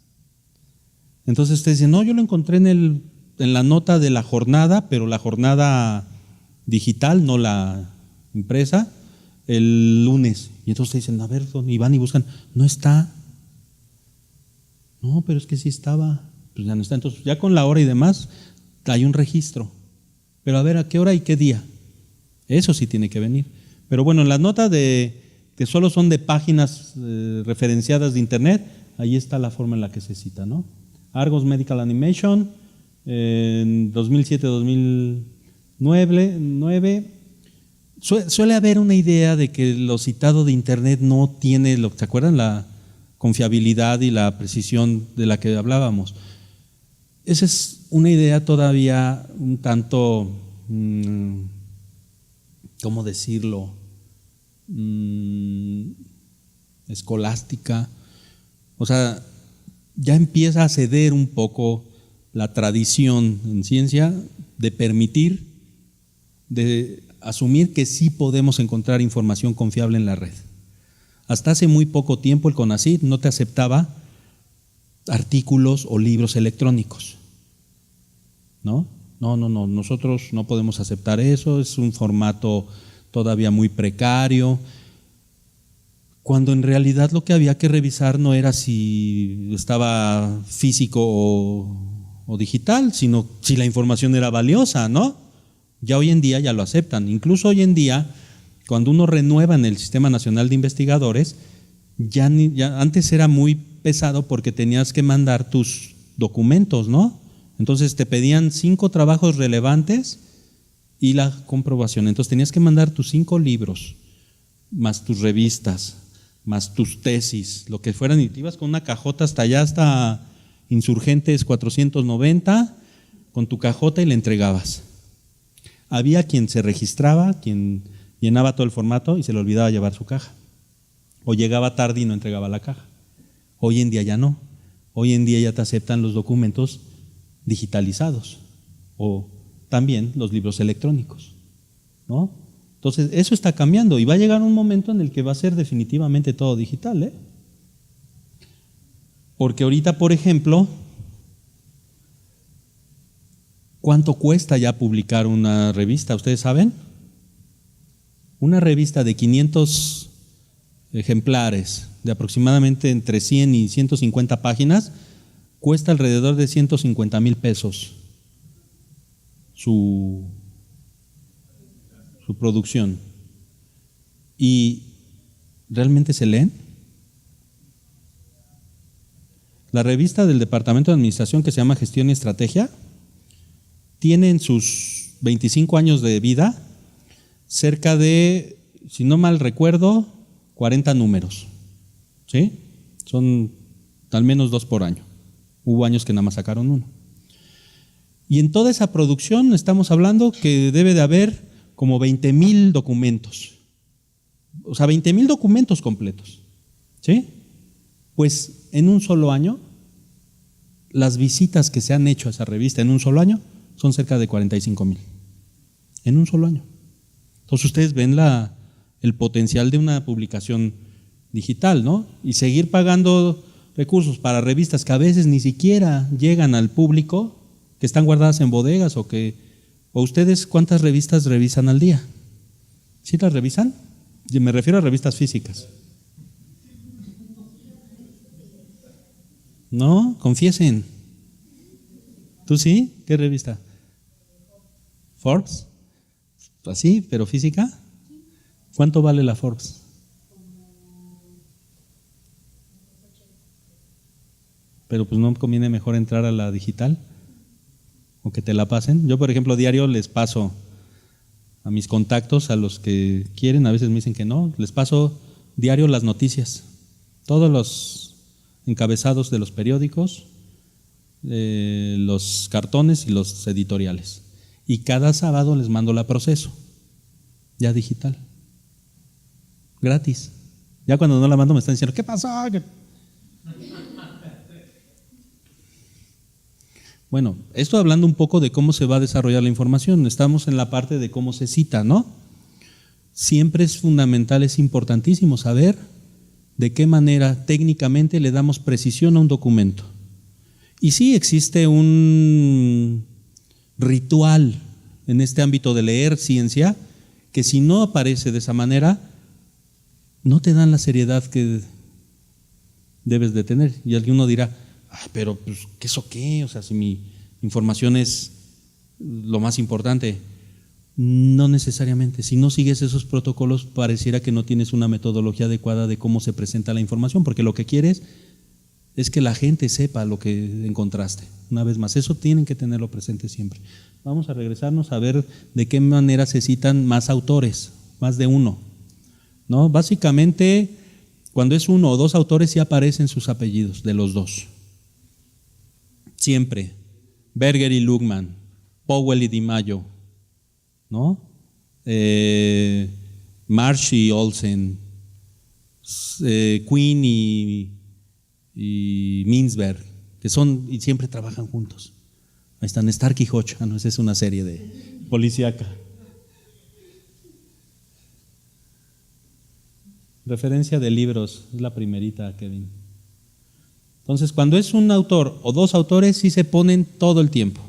Entonces ustedes dicen, no, yo lo encontré en la nota de la jornada, pero la jornada digital, no la impresa, el lunes. Y entonces dicen, a ver, y van y buscan, no está. No, pero es que sí estaba. Pues ya no está. Entonces ya con la hora y demás hay un registro. Pero a ver, ¿a qué hora y qué día? Eso sí tiene que venir. Pero bueno, en las notas que solo son de páginas referenciadas de internet, ahí está la forma en la que se cita, ¿no? Argos Medical Animation, en 2007-2009. Suele haber una idea de que lo citado de internet no tiene, ¿se acuerdan? La confiabilidad y la precisión de la que hablábamos. Esa es una idea todavía un tanto, ¿cómo decirlo? Escolástica. O sea, ya empieza a ceder un poco la tradición en ciencia de permitir, de asumir que sí podemos encontrar información confiable en la red. Hasta hace muy poco tiempo el CONACYT no te aceptaba artículos o libros electrónicos. ¿No? No, nosotros no podemos aceptar eso, es un formato todavía muy precario, cuando en realidad lo que había que revisar no era si estaba físico o digital, sino si la información era valiosa, ¿no? Ya hoy en día ya lo aceptan. Incluso hoy en día, cuando uno renueva en el Sistema Nacional de Investigadores, ya antes era muy pesado porque tenías que mandar tus documentos, ¿no? Entonces te pedían 5 trabajos relevantes y la comprobación. Entonces tenías que mandar tus 5 libros, más tus revistas, más tus tesis, lo que fueran, y te ibas con una cajota hasta allá, hasta Insurgentes 490, con tu cajota y le entregabas. Había quien se registraba, quien llenaba todo el formato y se le olvidaba llevar su caja. O llegaba tarde y no entregaba la caja. Hoy en día ya no. Hoy en día ya te aceptan los documentos digitalizados o también los libros electrónicos, ¿no? Entonces eso está cambiando y va a llegar un momento en el que va a ser definitivamente todo digital, ¿eh? Porque ahorita, por ejemplo, ¿cuánto cuesta ya publicar una revista? ¿Ustedes saben? Una revista de 500 ejemplares, de aproximadamente entre 100 y 150 páginas, cuesta alrededor de 150,000 pesos su producción. ¿Y realmente se leen? La revista del Departamento de Administración, que se llama Gestión y Estrategia, tiene en sus 25 años de vida cerca de, si no mal recuerdo, 40 números. ¿Sí? Son al menos 2 por año. Hubo años que nada más sacaron 1. Y en toda esa producción estamos hablando que debe de haber como 20,000 documentos. O sea, 20,000 documentos completos. ¿Sí? Pues en un solo año, las visitas que se han hecho a esa revista en un solo año son cerca de 45,000. En un solo año. Entonces ustedes ven el potencial de una publicación digital, ¿no? Y seguir pagando recursos para revistas que a veces ni siquiera llegan al público, que están guardadas en bodegas o ustedes cuántas revistas revisan al día. ¿Sí las revisan? Yo me refiero a revistas físicas. No, confiesen. ¿Tú sí? ¿Qué revista? ¿Forbes? ¿Así, pero física? ¿Cuánto vale la Forbes? Pero pues no conviene mejor entrar a la digital o que te la pasen. Yo, por ejemplo, diario les paso a mis contactos, a los que quieren, a veces me dicen que no, les paso diario las noticias, todos los encabezados de los periódicos, los cartones y los editoriales. Y cada sábado les mando la Proceso, ya digital, gratis. Ya cuando no la mando me están diciendo, ¿qué pasó? Bueno, esto hablando un poco de cómo se va a desarrollar la información. Estamos en la parte de cómo se cita, ¿no? Siempre es fundamental, es importantísimo saber de qué manera técnicamente le damos precisión a un documento. Y sí existe un ritual en este ámbito de leer ciencia que si no aparece de esa manera, no te dan la seriedad que debes de tener. Y alguno dirá, pero pues, ¿qué eso qué? O sea, si mi información es lo más importante. No necesariamente. Si no sigues esos protocolos, pareciera que no tienes una metodología adecuada de cómo se presenta la información, porque lo que quieres es que la gente sepa lo que encontraste. Una vez más, eso tienen que tenerlo presente siempre. Vamos a regresarnos a ver de qué manera se citan más autores, más de uno, ¿no? Básicamente, cuando es uno o dos autores, sí aparecen sus apellidos de los dos. Siempre. Berger y Luhmann, Powell y DiMaggio, ¿no? Marsh y Olsen, Quinn y Mintzberg, que son y siempre trabajan juntos. Ahí están Stark y Hodge. No, esa es una serie de policíaca. Referencia de libros, es la primerita, Kevin. Entonces, cuando es un autor o dos autores, sí se ponen todo el tiempo.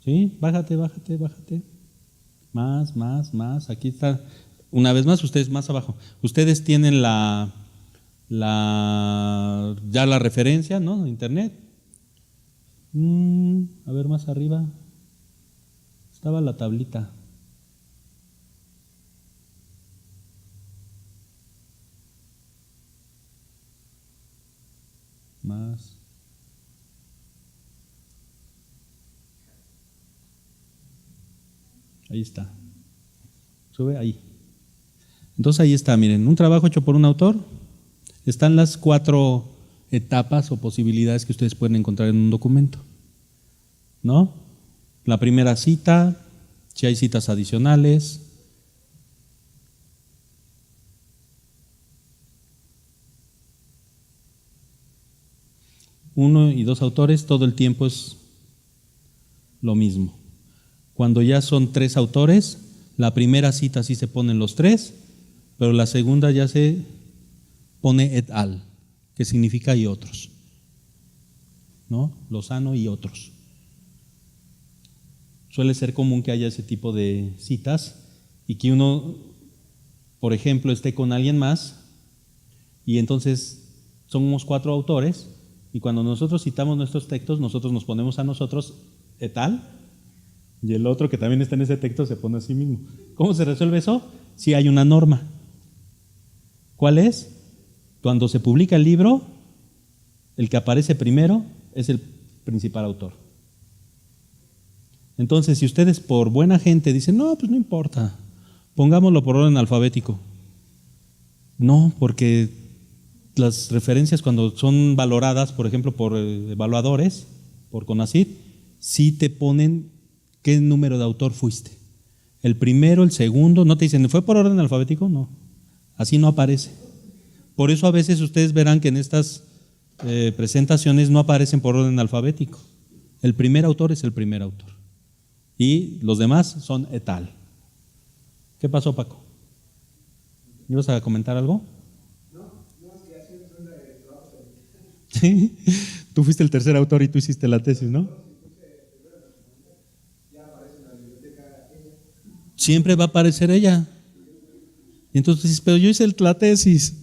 ¿Sí? Bájate. Más. Aquí está. Una vez más, ustedes más abajo. Ustedes tienen ya la referencia, ¿no? De internet. A ver, más arriba. Estaba la tablita. Más. Ahí está. Sube ahí. Entonces ahí está, miren, un trabajo hecho por un autor. Están las 4 etapas o posibilidades que ustedes pueden encontrar en un documento, ¿no? La primera cita, si hay citas adicionales. Uno y dos autores, todo el tiempo es lo mismo. Cuando ya son 3 autores, la primera cita sí se ponen los 3, pero la segunda ya se pone et al, que significa y otros, ¿no? Lozano y otros. Suele ser común que haya ese tipo de citas y que uno, por ejemplo, esté con alguien más y entonces somos 4 autores. Y cuando nosotros citamos nuestros textos, nosotros nos ponemos a nosotros et al, y el otro que también está en ese texto se pone a sí mismo. ¿Cómo se resuelve eso? Sí hay una norma. ¿Cuál es? Cuando se publica el libro, el que aparece primero es el principal autor. Entonces, si ustedes por buena gente dicen, no, pues no importa, pongámoslo por orden alfabético. No, porque las referencias cuando son valoradas, por ejemplo, por evaluadores, por CONACYT, sí te ponen qué número de autor fuiste. El primero, el segundo, no te dicen, ¿fue por orden alfabético? No, así no aparece. Por eso a veces ustedes verán que en estas presentaciones no aparecen por orden alfabético. El primer autor es el primer autor. Y los demás son et al. ¿Qué pasó, Paco? ¿Ibas a comentar algo? Sí, tú fuiste el tercer autor y tú hiciste la tesis, ¿no? siempre va a aparecer ella. Y entonces dices, pero yo hice la tesis.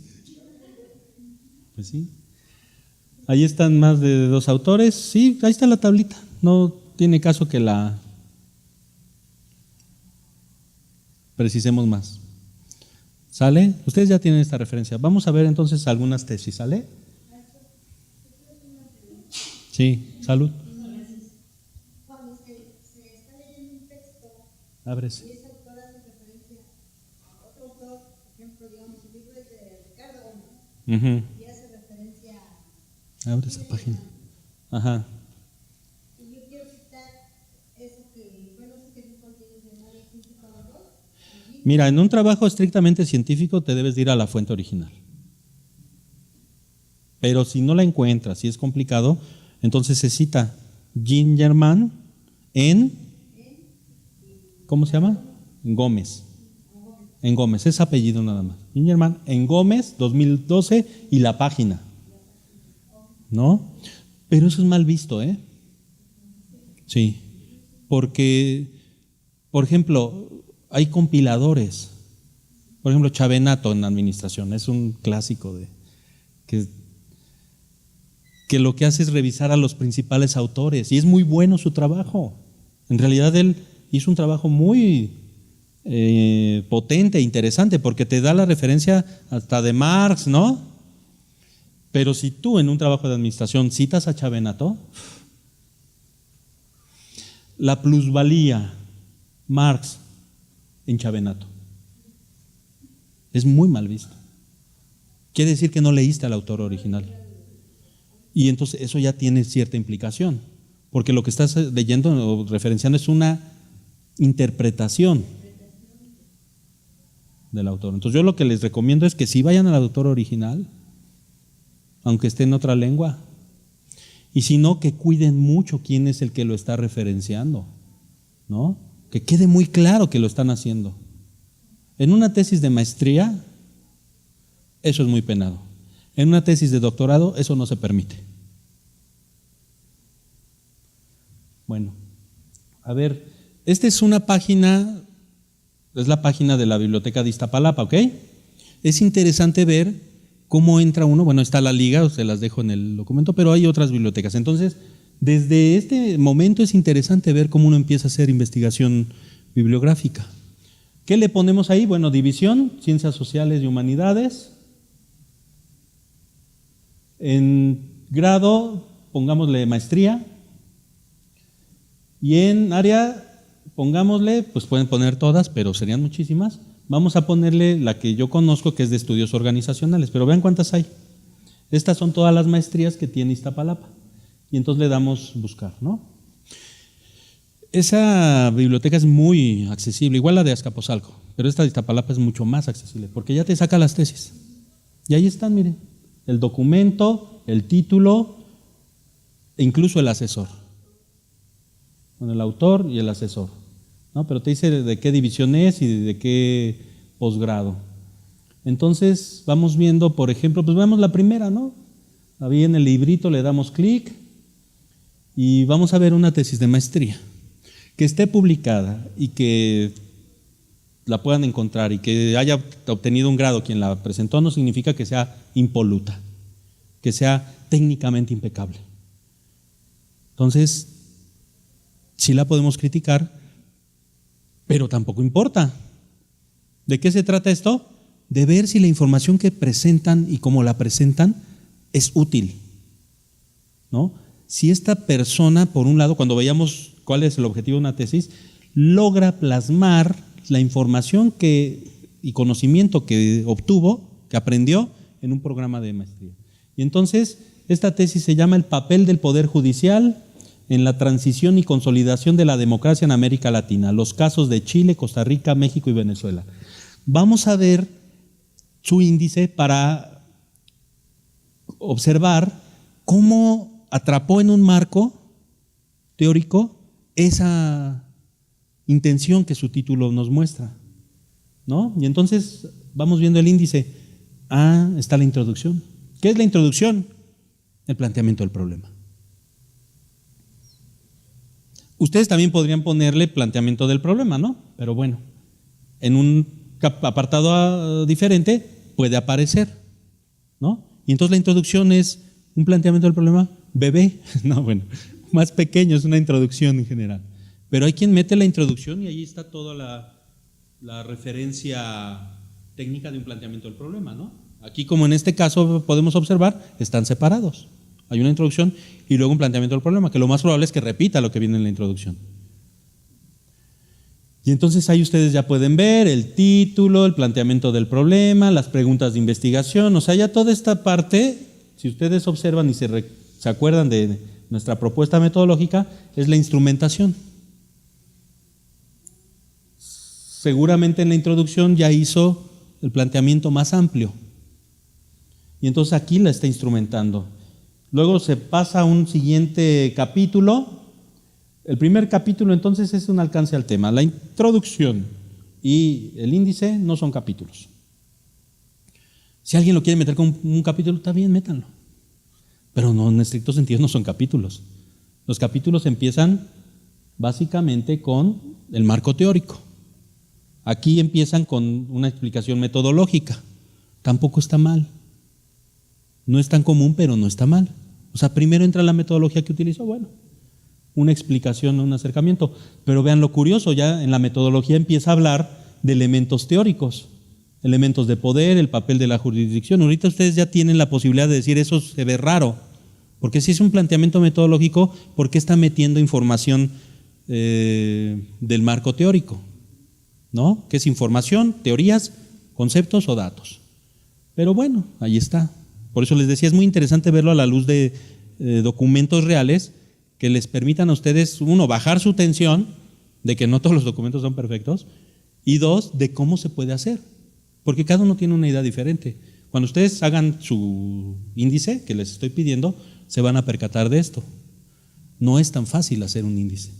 Pues sí. Ahí están más de 2 autores. Sí, ahí está la tablita. No tiene caso que la precisemos más. ¿Sale? Ustedes ya tienen esta referencia. Vamos a ver entonces algunas tesis. ¿Sale? Sí, salud. Cuando se está leyendo un texto Ábrese. y ese autor hace referencia a otro autor, por ejemplo, digamos, el libro es de Ricardo Gómez, y hace referencia a... Abre esa página. Ajá. Y yo quiero citar eso que, bueno, no sé qué dijo el área científica de los dos. Mira, en un trabajo estrictamente científico te debes de ir a la fuente original. Pero si no la encuentras, si es complicado, entonces se cita Gingerman en, ¿cómo se llama? En Gómez. En Gómez, es apellido nada más. Gingerman en Gómez, 2012, y la página. ¿No? Pero eso es mal visto, ¿eh? Sí. Porque, por ejemplo, hay compiladores. Por ejemplo, Chavenato en administración, es un clásico de que lo que hace es revisar a los principales autores, y es muy bueno su trabajo. En realidad él hizo un trabajo muy potente e interesante, porque te da la referencia hasta de Marx, ¿no? Pero si tú en un trabajo de administración citas a Chavenato, la plusvalía, Marx en Chavenato, es muy mal visto. Quiere decir que no leíste al autor original. Y entonces eso ya tiene cierta implicación, porque lo que estás leyendo o referenciando es una interpretación del autor. Entonces yo lo que les recomiendo es que si vayan al autor original, aunque esté en otra lengua, y si no, que cuiden mucho quién es el que lo está referenciando, ¿no? Que quede muy claro que lo están haciendo. En una tesis de maestría, eso es muy penado. En una tesis de doctorado, eso no se permite. Bueno, a ver, esta es una página, es la página de la Biblioteca de Iztapalapa, ¿ok? Es interesante ver cómo entra uno, bueno, está la liga, se las dejo en el documento, pero hay otras bibliotecas. Entonces, desde este momento es interesante ver cómo uno empieza a hacer investigación bibliográfica. ¿Qué le ponemos ahí? Bueno, división, ciencias sociales y humanidades. En grado, pongámosle maestría. Y en área, pongámosle, pues pueden poner todas, pero serían muchísimas. Vamos a ponerle la que yo conozco, que es de estudios organizacionales, pero vean cuántas hay. Estas son todas las maestrías que tiene Iztapalapa. Y entonces le damos buscar, ¿no? Esa biblioteca es muy accesible, igual la de Azcapotzalco, pero esta de Iztapalapa es mucho más accesible, porque ya te saca las tesis. Y ahí están, miren, el documento, el título, e incluso el asesor. Bueno, el autor y el asesor, ¿no? Pero te dice de qué división es y de qué posgrado. Entonces vamos viendo, por ejemplo, pues vemos la primera, ¿no? Ahí en el librito le damos clic y vamos a ver una tesis de maestría que esté publicada y que la puedan encontrar y que haya obtenido un grado quien la presentó, no significa que sea impoluta, que sea técnicamente impecable. Entonces, sí la podemos criticar, pero tampoco importa. ¿De qué se trata esto? De ver si la información que presentan y cómo la presentan es útil, ¿no? Si esta persona, por un lado, cuando veamos cuál es el objetivo de una tesis, logra plasmar la información y conocimiento que obtuvo, que aprendió en un programa de maestría. Y entonces, esta tesis se llama El papel del Poder Judicial en la transición y consolidación de la democracia en América Latina, los casos de Chile, Costa Rica, México y Venezuela. Vamos a ver su índice para observar cómo atrapó en un marco teórico esa intención que su título nos muestra, ¿no? Y entonces vamos viendo el índice. Está la introducción. ¿Qué es la introducción? El planteamiento del problema. Ustedes también podrían ponerle planteamiento del problema, ¿no? Pero bueno, en un apartado diferente puede aparecer, ¿no? Y entonces la introducción es un planteamiento del problema bebé, no, bueno, más pequeño, es una introducción en general. Pero hay quien mete la introducción y ahí está toda la referencia técnica de un planteamiento del problema, ¿no? Aquí, como en este caso podemos observar, están separados. Hay una introducción y luego un planteamiento del problema, que lo más probable es que repita lo que viene en la introducción. Y entonces ahí ustedes ya pueden ver el título, el planteamiento del problema, las preguntas de investigación, o sea, ya toda esta parte, si ustedes observan y se acuerdan de nuestra propuesta metodológica, es la instrumentación. Seguramente en la introducción ya hizo el planteamiento más amplio. Y entonces aquí la está instrumentando. Luego se pasa a un siguiente capítulo. El primer capítulo entonces es un alcance al tema. La introducción y el índice no son capítulos. Si alguien lo quiere meter con un capítulo, está bien, métanlo. Pero no, en estricto sentido no son capítulos. Los capítulos empiezan básicamente con el marco teórico. Aquí empiezan con una explicación metodológica. Tampoco está mal. No es tan común, pero no está mal. O sea, primero entra la metodología que utilizó, bueno, una explicación, un acercamiento. Pero vean lo curioso, ya en la metodología empieza a hablar de elementos teóricos, elementos de poder, el papel de la jurisdicción. Ahorita ustedes ya tienen la posibilidad de decir, eso se ve raro, porque si es un planteamiento metodológico, ¿por qué está metiendo información del marco teórico? ¿No? ¿Qué es información, teorías, conceptos o datos? Pero bueno, ahí está. Por eso les decía, es muy interesante verlo a la luz de documentos reales que les permitan a ustedes, uno, bajar su tensión de que no todos los documentos son perfectos, y dos, de cómo se puede hacer, porque cada uno tiene una idea diferente. Cuando ustedes hagan su índice, que les estoy pidiendo, se van a percatar de esto. No es tan fácil hacer un índice.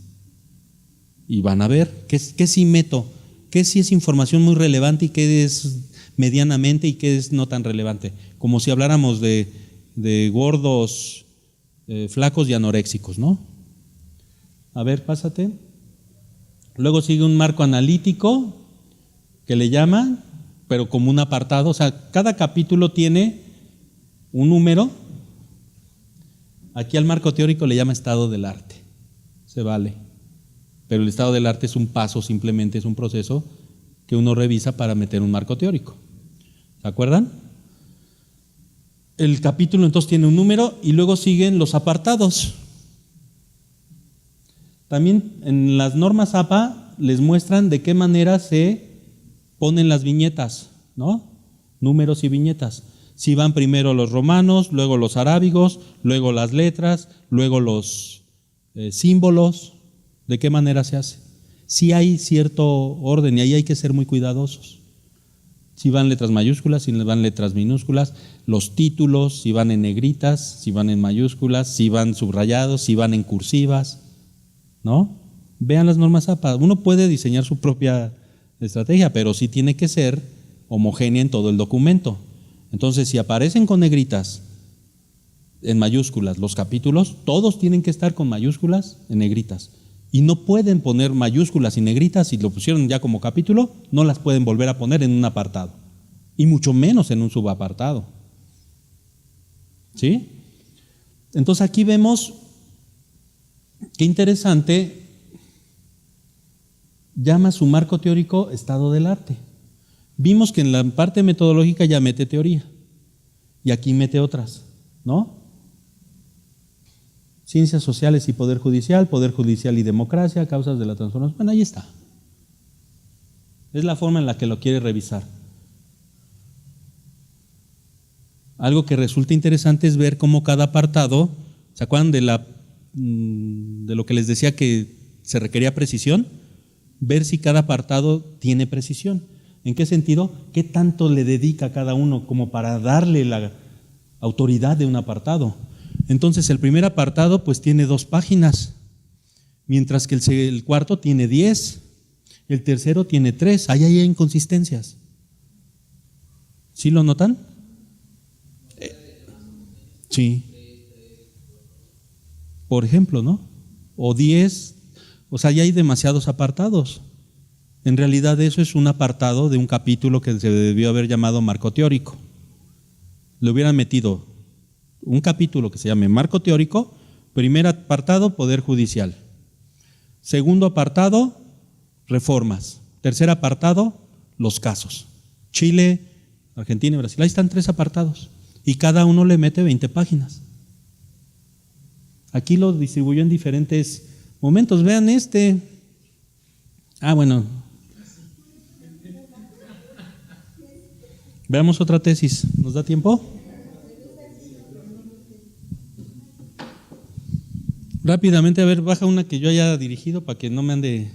Y van a ver qué sí meto, qué sí es información muy relevante y qué es medianamente y qué es no tan relevante. Como si habláramos de gordos, flacos y anoréxicos, ¿no? A ver, pásate. Luego sigue un marco analítico que le llaman, pero como un apartado. O sea, cada capítulo tiene un número. Aquí al marco teórico le llama estado del arte. Se vale. Pero el estado del arte es un paso, simplemente es un proceso que uno revisa para meter un marco teórico. ¿Se acuerdan? El capítulo entonces tiene un número y luego siguen los apartados. También en las normas APA les muestran de qué manera se ponen las viñetas, ¿no? Números y viñetas. Si van primero los romanos, luego los arábigos, luego las letras, luego los símbolos, ¿de qué manera se hace? Sí hay cierto orden y ahí hay que ser muy cuidadosos. Si van letras mayúsculas, si van letras minúsculas, los títulos, si van en negritas, si van en mayúsculas, si van subrayados, si van en cursivas, ¿no? Vean las normas APA. Uno puede diseñar su propia estrategia, pero sí tiene que ser homogénea en todo el documento. Entonces, si aparecen con negritas en mayúsculas los capítulos, todos tienen que estar con mayúsculas en negritas. Y no pueden poner mayúsculas y negritas, si lo pusieron ya como capítulo, no las pueden volver a poner en un apartado, y mucho menos en un subapartado. ¿Sí? Entonces aquí vemos, qué interesante, llama su marco teórico estado del arte. Vimos que en la parte metodológica ya mete teoría, y aquí mete otras, ¿no? Ciencias sociales y poder judicial y democracia, causas de la transformación. Bueno, ahí está. Es la forma en la que lo quiere revisar. Algo que resulta interesante es ver cómo cada apartado, ¿se acuerdan de lo que les decía que se requería precisión? Ver si cada apartado tiene precisión. ¿En qué sentido? ¿Qué tanto le dedica a cada uno como para darle la autoridad de un apartado? Entonces el primer apartado pues tiene 2 páginas, mientras que el cuarto tiene 10, el tercero tiene 3, ahí hay inconsistencias. ¿Sí lo notan? Sí. Por ejemplo, ¿no? O 10, o sea, ya hay demasiados apartados. En realidad eso es un apartado de un capítulo que se debió haber llamado marco teórico. Le hubieran metido un capítulo que se llame marco teórico, primer apartado, poder judicial. Segundo apartado, reformas. Tercer apartado, los casos. Chile, Argentina y Brasil. Ahí están 3 apartados. Y cada uno le mete 20 páginas. Aquí lo distribuyó en diferentes momentos. Vean este. Bueno. Veamos otra tesis. ¿Nos da tiempo? Rápidamente, a ver, baja una que yo haya dirigido para que no me ande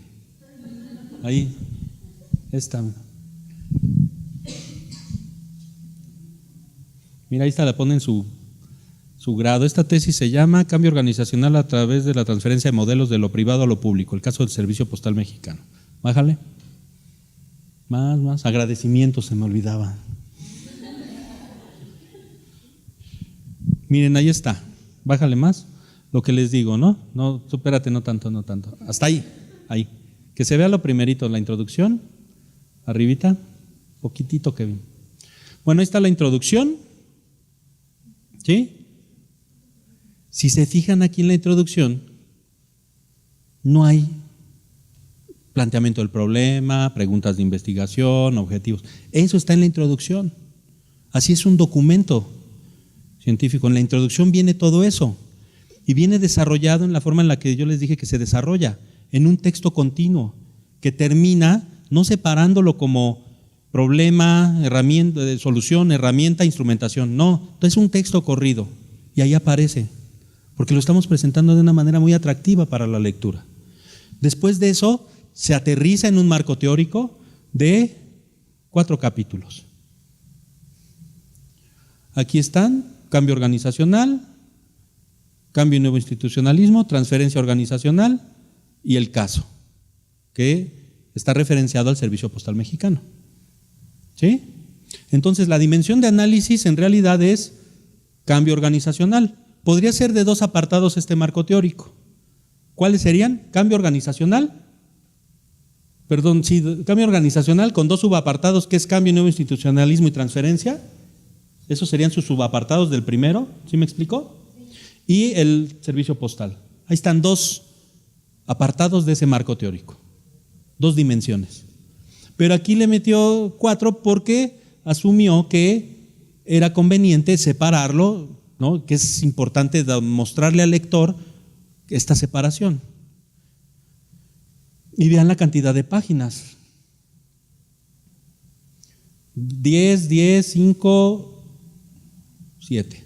ahí. Esta. Mira, ahí está, la pone en su grado. Esta tesis se llama Cambio organizacional a través de la transferencia de modelos de lo privado a lo público, el caso del Servicio Postal Mexicano. Bájale. Más. Agradecimiento, se me olvidaba. Miren, ahí está. Bájale más. Lo que les digo, ¿no? No, supérate, no tanto. Hasta ahí. Que se vea lo primerito, la introducción. Arribita. Poquitito, Kevin. Bueno, ahí está la introducción. ¿Sí? Si se fijan aquí en la introducción, no hay planteamiento del problema, preguntas de investigación, objetivos. Eso está en la introducción. Así es un documento científico. En la introducción viene todo eso y viene desarrollado en la forma en la que yo les dije que se desarrolla, en un texto continuo que termina no separándolo como problema, herramienta, solución, herramienta, instrumentación. No, es un texto corrido y ahí aparece, porque lo estamos presentando de una manera muy atractiva para la lectura. Después de eso, se aterriza en un marco teórico de 4 capítulos. Aquí están: cambio organizacional, cambio y nuevo institucionalismo, transferencia organizacional y el caso, que está referenciado al Servicio Postal Mexicano. ¿Sí? Entonces, la dimensión de análisis en realidad es cambio organizacional. Podría ser de 2 apartados este marco teórico. ¿Cuáles serían? Cambio organizacional. Cambio organizacional con 2 subapartados, que es cambio, nuevo institucionalismo y transferencia. Esos serían sus subapartados del primero. ¿Sí me explicó? Y el servicio postal. Ahí están 2 apartados de ese marco teórico. 2 dimensiones. Pero aquí le metió 4 porque asumió que era conveniente separarlo, ¿no? Que es importante mostrarle al lector esta separación. Y vean la cantidad de páginas. 10, 5, 7.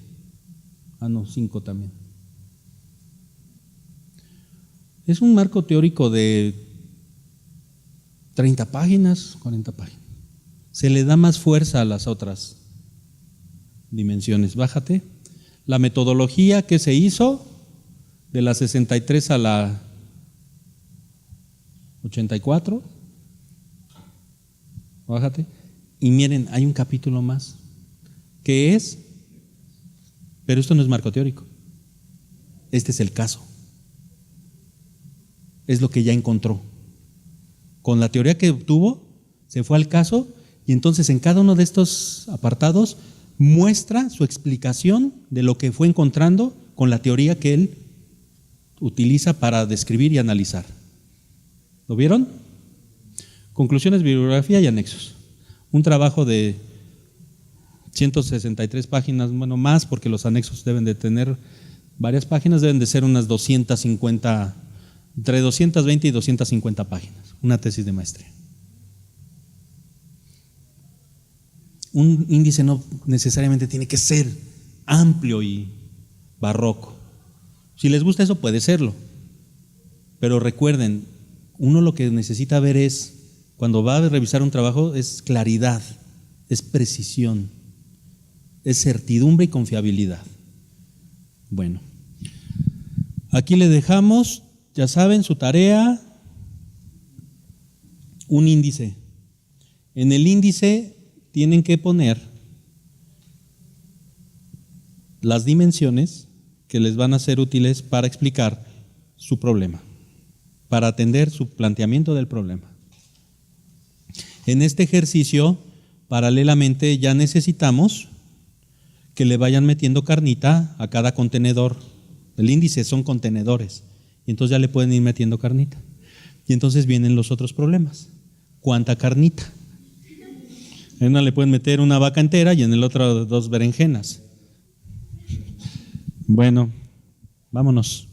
5 también. Es un marco teórico de 30 páginas, 40 páginas. Se le da más fuerza a las otras dimensiones. Bájate. La metodología que se hizo de la 63 a la 84. Bájate. Y miren, hay un capítulo más que es, pero esto no es marco teórico. Este es el caso. Es lo que ya encontró. Con la teoría que obtuvo, se fue al caso y entonces en cada uno de estos apartados muestra su explicación de lo que fue encontrando con la teoría que él utiliza para describir y analizar. ¿Lo vieron? Conclusiones, bibliografía y anexos. Un trabajo de 163 páginas, bueno, más porque los anexos deben de tener varias páginas, deben de ser unas 250, entre 220 y 250 páginas, una tesis de maestría. Un índice no necesariamente tiene que ser amplio y barroco. Si les gusta eso, puede serlo. Pero recuerden, uno lo que necesita ver es, cuando va a revisar un trabajo, es claridad, es precisión, es certidumbre y confiabilidad. Bueno, aquí le dejamos, ya saben, su tarea, un índice. En el índice tienen que poner las dimensiones que les van a ser útiles para explicar su problema, para atender su planteamiento del problema. En este ejercicio, paralelamente, ya necesitamos que le vayan metiendo carnita a cada contenedor. El índice son contenedores. Y entonces ya le pueden ir metiendo carnita. Y entonces vienen los otros problemas. ¿Cuánta carnita? En una le pueden meter una vaca entera y en el otro 2 berenjenas. Bueno, vámonos.